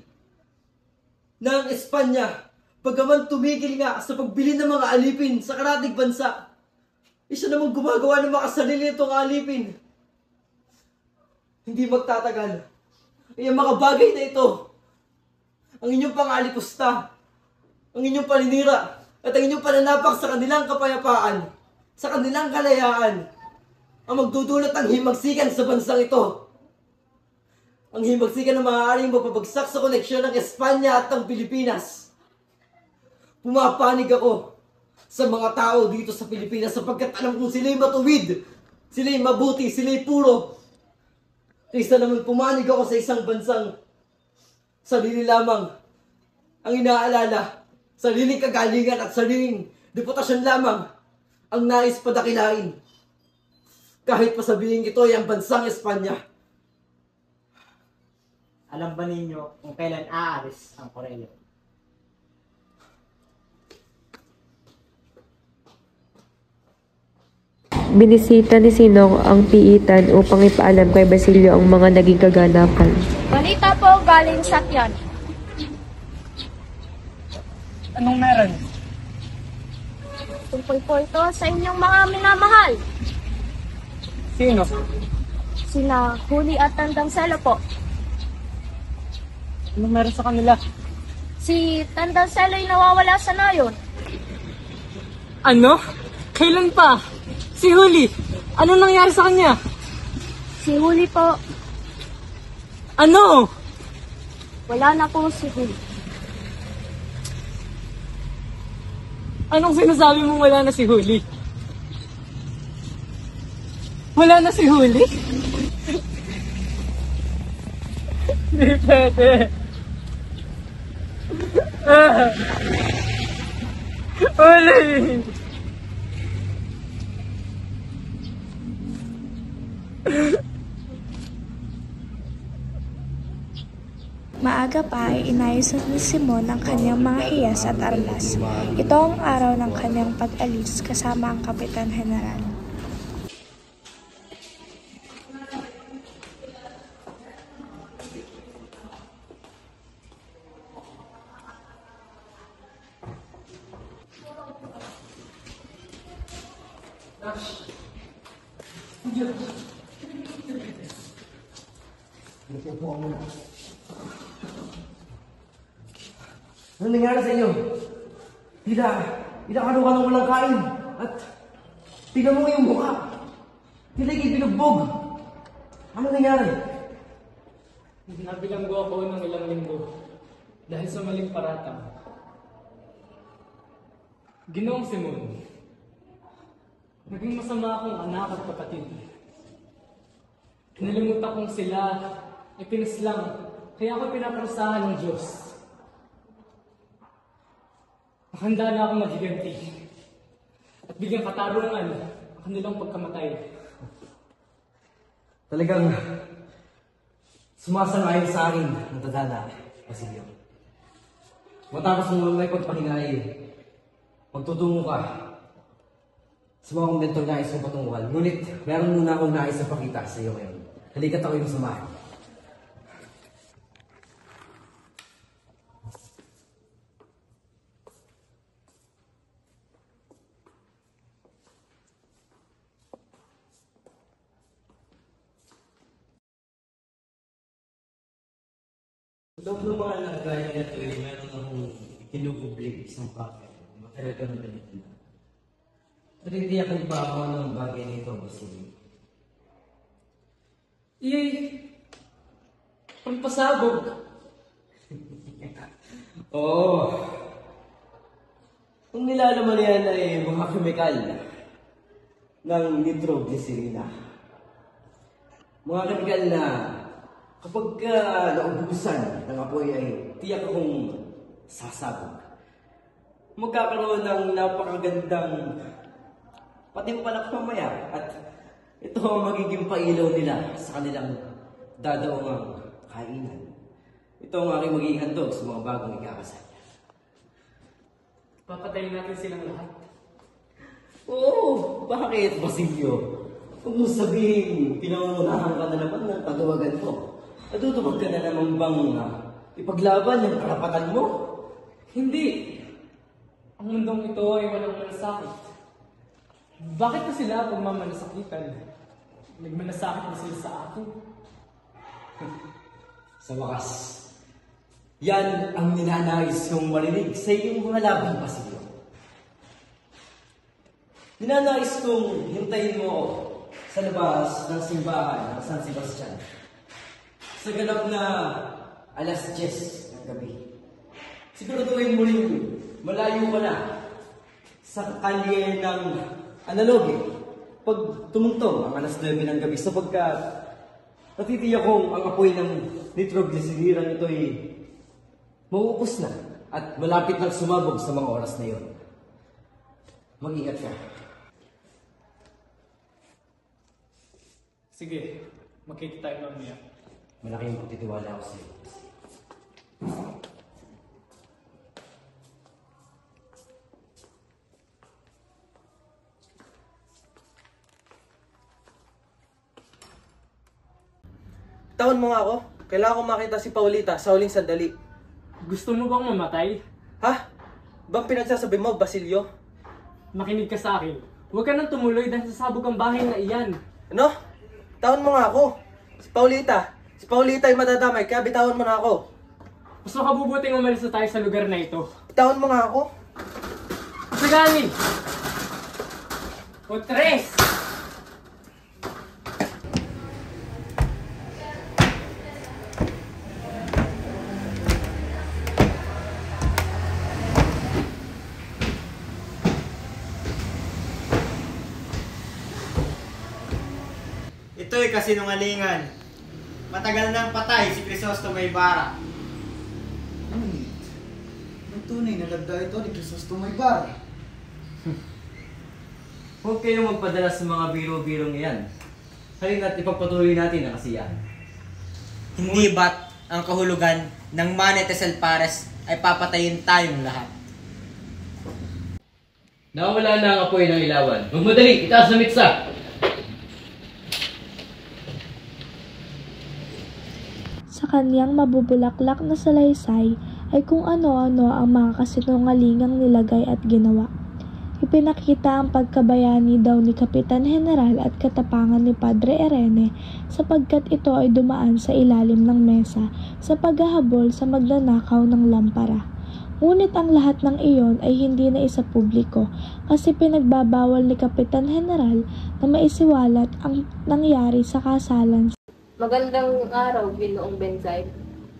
na ang Espanya Bagaman tumigil nga sa pagbili ng mga alipin sa karatig bansa, isa namang gumagawa ng makasarili itong alipin. Hindi magtatagal ay ang mga bagay na ito, ang inyong pangalipusta, ang inyong paninira, at ang inyong pananapak sa kanilang kapayapaan, sa kanilang kalayaan, ang magdudulot ng himagsikan sa bansang ito. Ang himagsikan na maaaring mapabagsak sa koneksyon ng Espanya at ng Pilipinas. Pumapanig ako sa mga tao dito sa Pilipinas sapagkat alam kong sila'y matuwid, sila'y mabuti, sila'y puro. Kaysa naman pumanig ako sa isang bansang sarili lamang ang inaalala, sariling kagalingan at sariling deputasyon lamang ang nais padakilain. Kahit pa sabihin ito ay ang bansang Espanya. Alam ba ninyo kung kailan aalis ang Korelyo? Binisita ni Sinong ang piitan upang ipaalam kay Basilio ang mga naging kaganapan. Balita po galing sa tiyan. Anong meron? Tungkol po ito sa inyong mga minamahal. Sino? Sina Huli at Tandang Selo po. Anong meron sa kanila? Si Tandang Selo ay nawawala sa nayon. Ano? Kailan pa? Si Huli, ano nangyari sa kanya? Si Huli po, Ano? wala na po si Huli. Anong sinasabi mong wala na si Huli? Wala na si Huli? Hindi pwede. Huli! Maaga pa ay inayos ni Simon ang kanyang mga hiyas at armas. Ito ang araw ng kanyang pag-alis kasama ang Kapitan General. Ano nangyari sa inyo? Tila kanuha ng walang kain. At tignan mo yung mukha. Tila binugbog. Ano nangyari? Nabilanggo ako ng ilang linggo dahil sa maling paratang. Ginoong Simon, naging masama akong anak at kapatid. Nalimutan kong sila ay pinaslang, kaya ako pinaparusahan ng Diyos. Handa na akong maghiganti at bigyan katarungan ang kanilang pagkamatay. Talagang sumasang-ayon sa akin ang tadhana, Basilio. Matapos mo may pagpahingay, magtutungo ka sa mga mentor na nais mong patunguhan. Ngunit meron muna akong nais na pakita sa iyo ngayon. Halika't ako yung samahan. Loob ng mga lagay na ito ay meron akong kinugublig isang pakay. Matalaga na ganito na. Natitiyakan pa ako ng bagay nito, Basilio. Iyay, pampasabog. Oo. Kung nilalaman yan ay mga kemikal ng nitroglycerina. Mga kemikal na kapag naubusan ng apoy ay tiyak akong sasabog. Magkakaroon ng napakagandang patimpalak mamaya at ito ang magiging pailaw nila sa kanilang dadaong kainan. Ito ang aking magiging handog sa mga bagong ikakasal. Papatayin natin silang lahat. Oo, bakit, Basilio? Huwag mo sabihin, pinangunahan ka na naman ng kagawagan mo. Natutupag ka na naman bang ipaglaban yung karapatan mo? Hindi. Ang mundong ito ay walang malasakit. Bakit ko sila pagmamalasakitan? Nagmalasakit na sila sa akin. Sa wakas, yan ang ninanais kong marinig sa iyong mga labang Basilio. Ninanais kong hintayin mo sa labas ng simbahan ng San Sebastian sa ganap na alas 10 ng gabi. Siguraduhin mo rin malayo ka na sa kalye ng Analogue pag tumungtong ang alas 9 ng gabi sapagkat natitiyak kong ang apoy ng nitroglycerin ito ay mauupos na at malapit nang sumabog sa mga oras na iyon. Mag-ingat ka. Sige, magkita tayo mamaya. Malaking magtitiwala ako sa iyo. Taon mo nga ako. Kailangan ko makita si Paulita sa huling sandali. Gusto mo bang mamatay? Ha? Bang pinagsasabi mo, Basilio? Makinig ka sa akin. Huwag ka nang tumuloy dahil sasabog ang bahay na iyan. Ano? Taon mo nga ako. Si Paulita ay matadamay, kaya bitawan mo na ako. Mas makabubuting umalis na tayo sa lugar na ito. Bitawan mo nga ako. Sagani! O tres! Ito'y kasinungalingan. Matagal nang patay si Crisostomo Ibarra. Ang tunay na labda ito ni Crisostomo Ibarra. Huwag kayong magpadala sa mga biro-birong iyan. Halina't ipagpatuloy natin ang kasiyahan. Hindi ba't ang kahulugan ng Manetes El Pares ay papatayin tayong lahat? Nawala na ang apoy ng ilawan. Magmadali, itaas na mitsa! Sa kanyang mabubulaklak na salaysay ay kung ano-ano ang mga kasinungalingang nilagay at ginawa. Ipinakita ang pagkabayani daw ni Kapitan General at katapangan ni Padre Irene sapagkat ito ay dumaan sa ilalim ng mesa sa paghahabol sa magnanakaw ng lampara. Ngunit ang lahat ng iyon ay hindi na isa publiko kasi pinagbabawal ni Kapitan General na maisiwalat ang nangyari sa kasalan. Magandang araw, Ginoong Benzaib.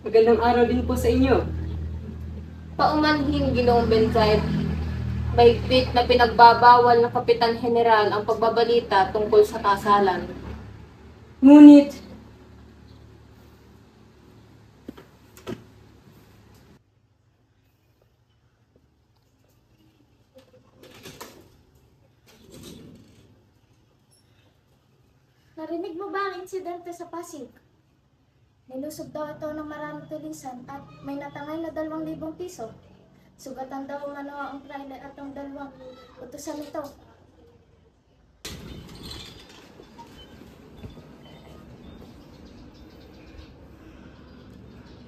Magandang araw din po sa inyo. Paumanhin, Ginoong Benzaib. Mahigpit na pinagbabawal ng Kapitan General ang pagbabalita tungkol sa kasalan. Ngunit, narinig mo ba ang insidente sa Pasig? Nilusob daw ito ng maraming tulisan at may natangay na 2,000 piso. Sugatan daw umano ang praile at ang 2 utusan nito.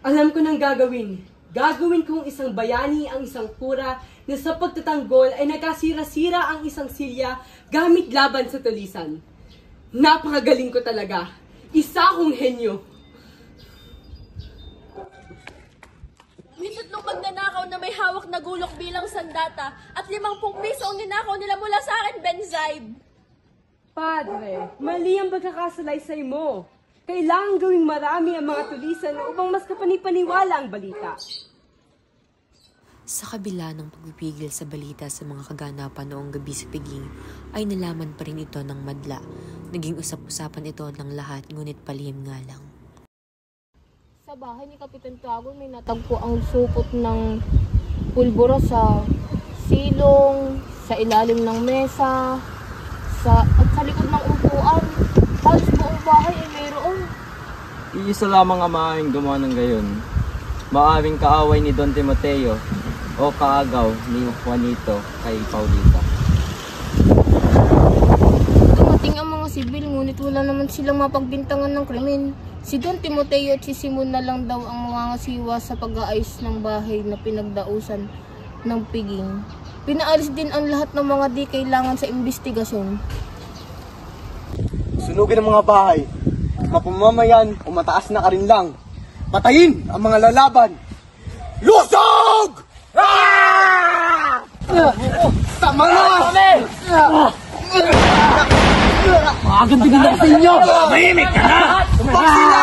alam ko nang gagawin. Gagawin kong isang bayani ang isang kura na sa pagtatanggol ay nagkasira-sira ang isang silya gamit laban sa tulisan. Napakagaling ko talaga. Isa akong henyo. May 3 magnanakaw na may hawak na gulok bilang sandata at 50 piso ang ninakaw nila mula sa akin, Benzaib. Padre, mali ang pagkakasalaysay mo. Kailangan gawing marami ang mga tulisan upang mas kapanipaniwala ang balita. Sa kabila ng pagpipigil sa balita sa mga kaganapan noong gabi sa Piging, ay nalaman pa rin ito ng madla. Naging usap-usapan ito ng lahat, ngunit palihim nga lang. Sa bahay ni Kapitan Tiago may natagpo ang supot ng pulburo sa silong, sa ilalim ng mesa, at sa likod ng upuan. Halos buong bahay ay mayroon. Iisa lamang ang maaaring gumawa ng gayon. Maaaring kaaway ni Don Timoteo o kaagaw ni Juanito kay Paulita. Dumating ang mga sibil, ngunit wala naman silang mapagbintangan ng krimen. Si Don Timoteo at si Simon na lang daw ang mga ngasiwa sa pag-aayos ng bahay na pinagdausan ng Piging. Pinaalis din ang lahat ng mga di kailangan sa investigasyon. Sunugin ang mga bahay. Mapamamayan o mataas na karinlang. Patayin ang mga lalaban. Lusog! Tama na! Makagantigin lang sa inyo! Mahimik ka na! Tumbak sila!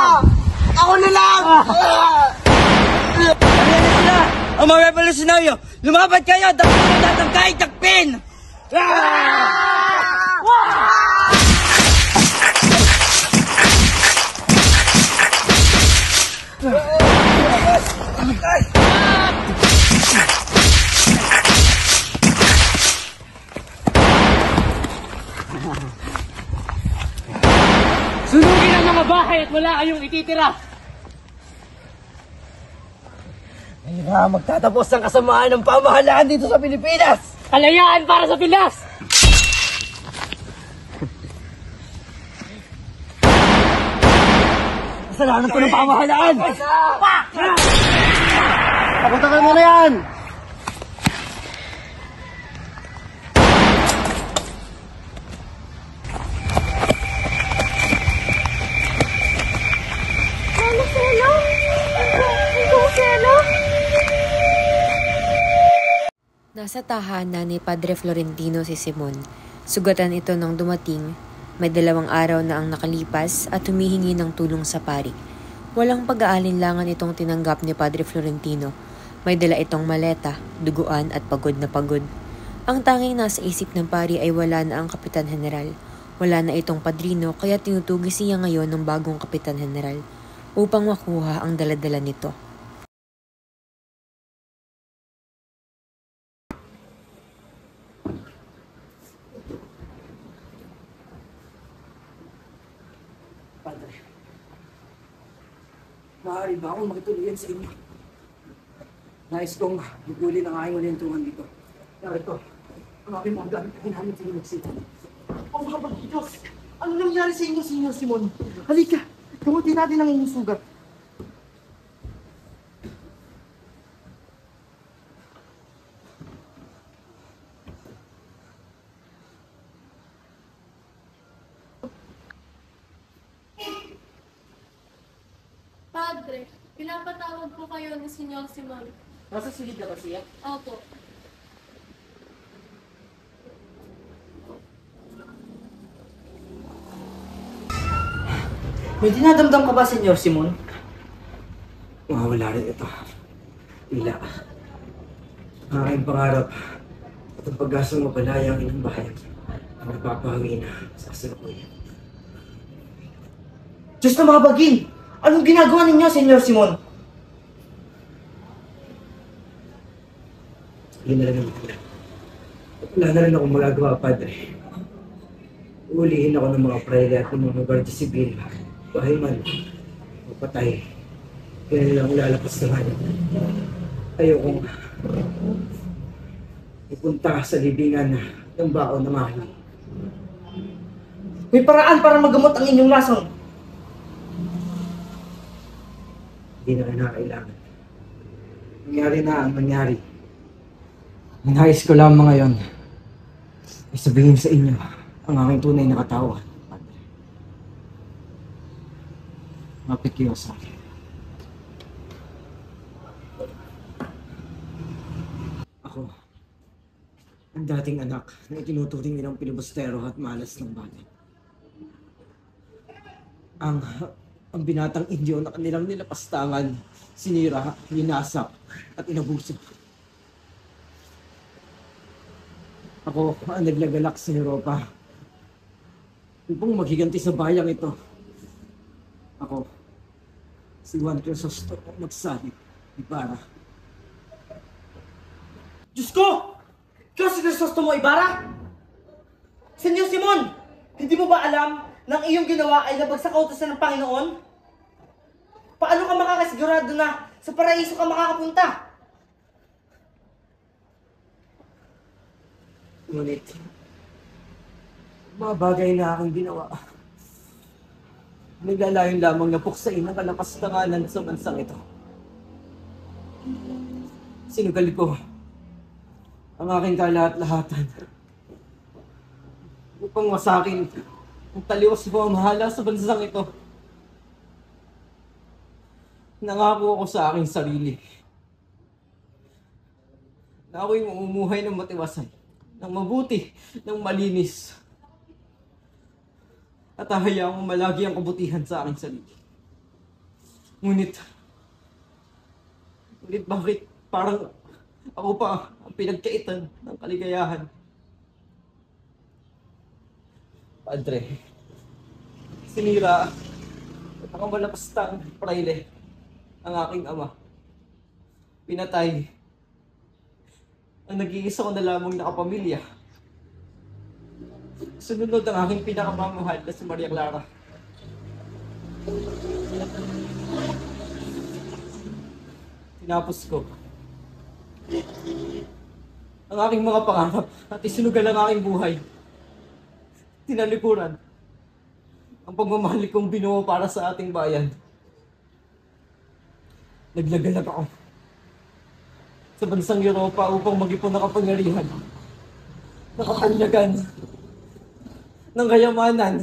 Ako na lang! Ang mga revolusyonario, lumaban kayo! Dapat nyo datang kahit takpin! Sunugin ang mga bahay at wala kayong ititira! Ngayon na magtatapos ang kasamaan ng pamahalaan dito sa Pilipinas! Kalayaan para sa Pilas! Kasalanan ko ng pamahalaan! Papuntakan mo na yan! Nasa tahanan ni Padre Florentino si Simon. Sugatan ito nang dumating. May 2 araw na ang nakalipas at humihingi ng tulong sa pari. Walang pag-aalinlangan itong tinanggap ni Padre Florentino. May dala itong maleta, duguan at pagod na pagod. Ang tanging nasa isip ng pari ay wala na ang Kapitan General. Wala na itong padrino kaya tinutugis siya ngayon ng bagong Kapitan General upang makuha ang daladala nito. Padre, maaari ba akong makituluyan sa inyo? Nais kong bugulin ang aking walentungan dito. Narito, ang aking mga gamit na ginamit sa Mexico. Oh, mga Diyos! Ano nangyari sa inyo, Senyor Simon? Halika, gamutin natin ang inyong sugat. Padre, pinapatawag po kayo ni Senyor Simon. Nasa silid na ba siya? Opo. May dinadamdam ka ba, Senyor Simon? Mawawala rin ito. Tila. Ang aking pangarap at ang pag-asang mapalaya ang inyong bayan ang magpapahawi na sa kasalukuyan. Diyos na mga baging! Anong ginagawa ninyo, Senyor Simon? Hindi na lang naman. Wala na rin akong magagawa, Padre. Uulihin ako ng mga prayle at ng mga guardia sibil. Bahay man, mapatay. Kaya nilang lalapas na nga. Ayokong ipunta sa libingan ng baon na mahal. May paraan para magamot ang inyong lason. Hindi na kinakailangan. Nangyari na ang nangyari. Ang nais ko lamang ngayon ay sabihin sa inyo ang aking tunay na katawan, Padre. Mapit kayo sa akin. Ako, ang dating anak na itinuturing nilang pilibustero at malas ng bayan. Ang binatang Indio na kanilang nilapastangan, sinira, linasak, at inabuso. Ako ang naglagalak sa Europa upang maghiganti sa bayang ito. Ako, si Juan Crisostomo magsalip, Ibarra. Diyos ko! Ikaw si Crisostomo Ibarra? Senyor Simon, hindi mo ba alam na ang iyong ginawa ay labag sa kautusan ng Panginoon? Paano ka makakasigurado na sa paraiso ka makakapunta? Ngunit, mga bagay na aking ginawa, naglalayon lamang na puksain ang kalapastanganan sa bansang ito. Sinugal ko ang aking kalahat-lahatan upang masakin ang taliwas mo ang mahala sa bansang ito. Nangako ako sa aking sarili na ako'y mamumuhay ng matiwasay, ng mabuti, ng malinis. At hahayaan mo malagi ang kabutihan sa aking sarili. Ngunit bakit parang ako pa ang pinagkaitan ng kaligayahan? Padre, sinira at ang malapastang praile ang aking ama. Pinatay ang nag-iisa ko na lamang nakapamilya. Sunod ang aking pinakamamahal na si Maria Clara. Tinapos ko ang aking mga pangarap at isinugal ang aking buhay. Tinalikuran ang pagmamahal kong binuo para sa ating bayan. Naglaganap ako sa bansang Europa upang mag-ipon ng kapangyarihan, ng kapanyagan, ng kayamanan,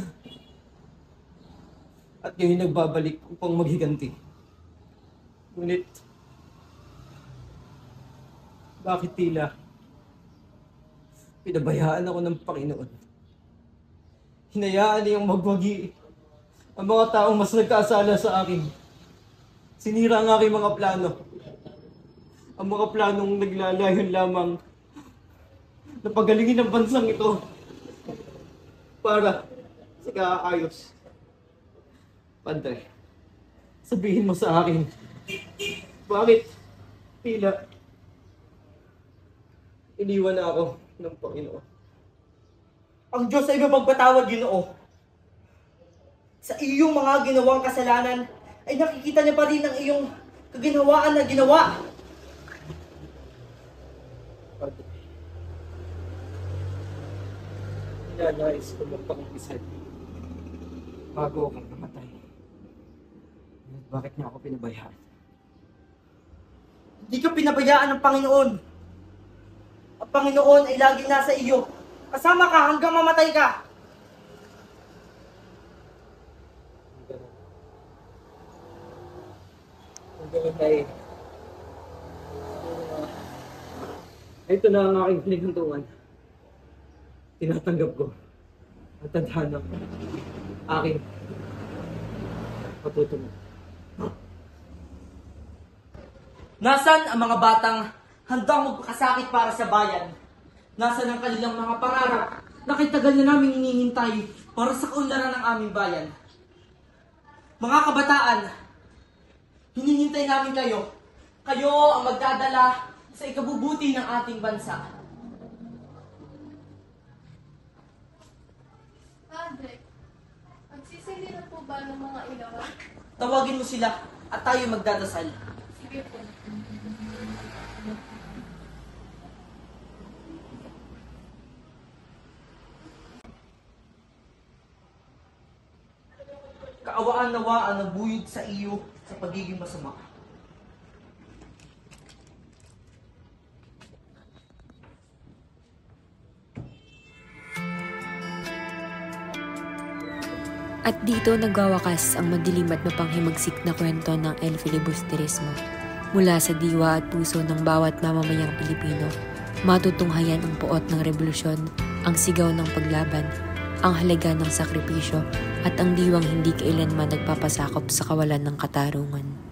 at ngayon nagbabalik upang maghiganti. Ngunit, bakit tila pinabayaan ako ng Panginoon? Hinayaan niyang magwagi ang mga taong mas nagkasala sa akin. Sinira ang aking mga plano. Ang mga planong naglalayon lamang na pagalingin ang bansang ito para sa kaayos. Padre, sabihin mo sa akin, bakit tila iniwan na ako ng Panginoon? Ang Diyos ay mapagpatawad, Ginoo. Sa iyong mga ginawang kasalanan, ay nakikita niya pa rin ang iyong kaginhawaan na ginawa. Padre, nais ko magpangisay bago akong namatay. Bakit niya ako pinabayaan? Hindi ka pinabayaan ng Panginoon. Ang Panginoon ay laging nasa iyo. Kasama ka hanggang mamatay ka. Ito na ang aking pinaghantungan. Tinatanggap ko at tadhanang aking patutungo. Nasaan ang mga batang handang magpakasakit para sa bayan? Nasaan ang kanilang mga pangarap na tagal na namin hinihintay para sa kaunlaran ng aming bayan? Mga kabataan, hinihintay namin kayo. Kayo ang magdadala sa ikabubuti ng ating bansa. Padre, magsisili na po ba ng mga ilawan? Tawagin mo sila at tayo magdadasal. Sige po. Kaawaan nawa ang nabuyod sa iyo sa pagiging masama. At dito nagwawakas ang madilim at mapanghimagsik na kwento ng El Filibusterismo. Mula sa diwa at puso ng bawat mamamayang Pilipino, matutunghayan ang puot ng revolusyon, ang sigaw ng paglaban, ang halaga ng sakripisyo, at ang diwang hindi kailanman nagpapasakop sa kawalan ng katarungan.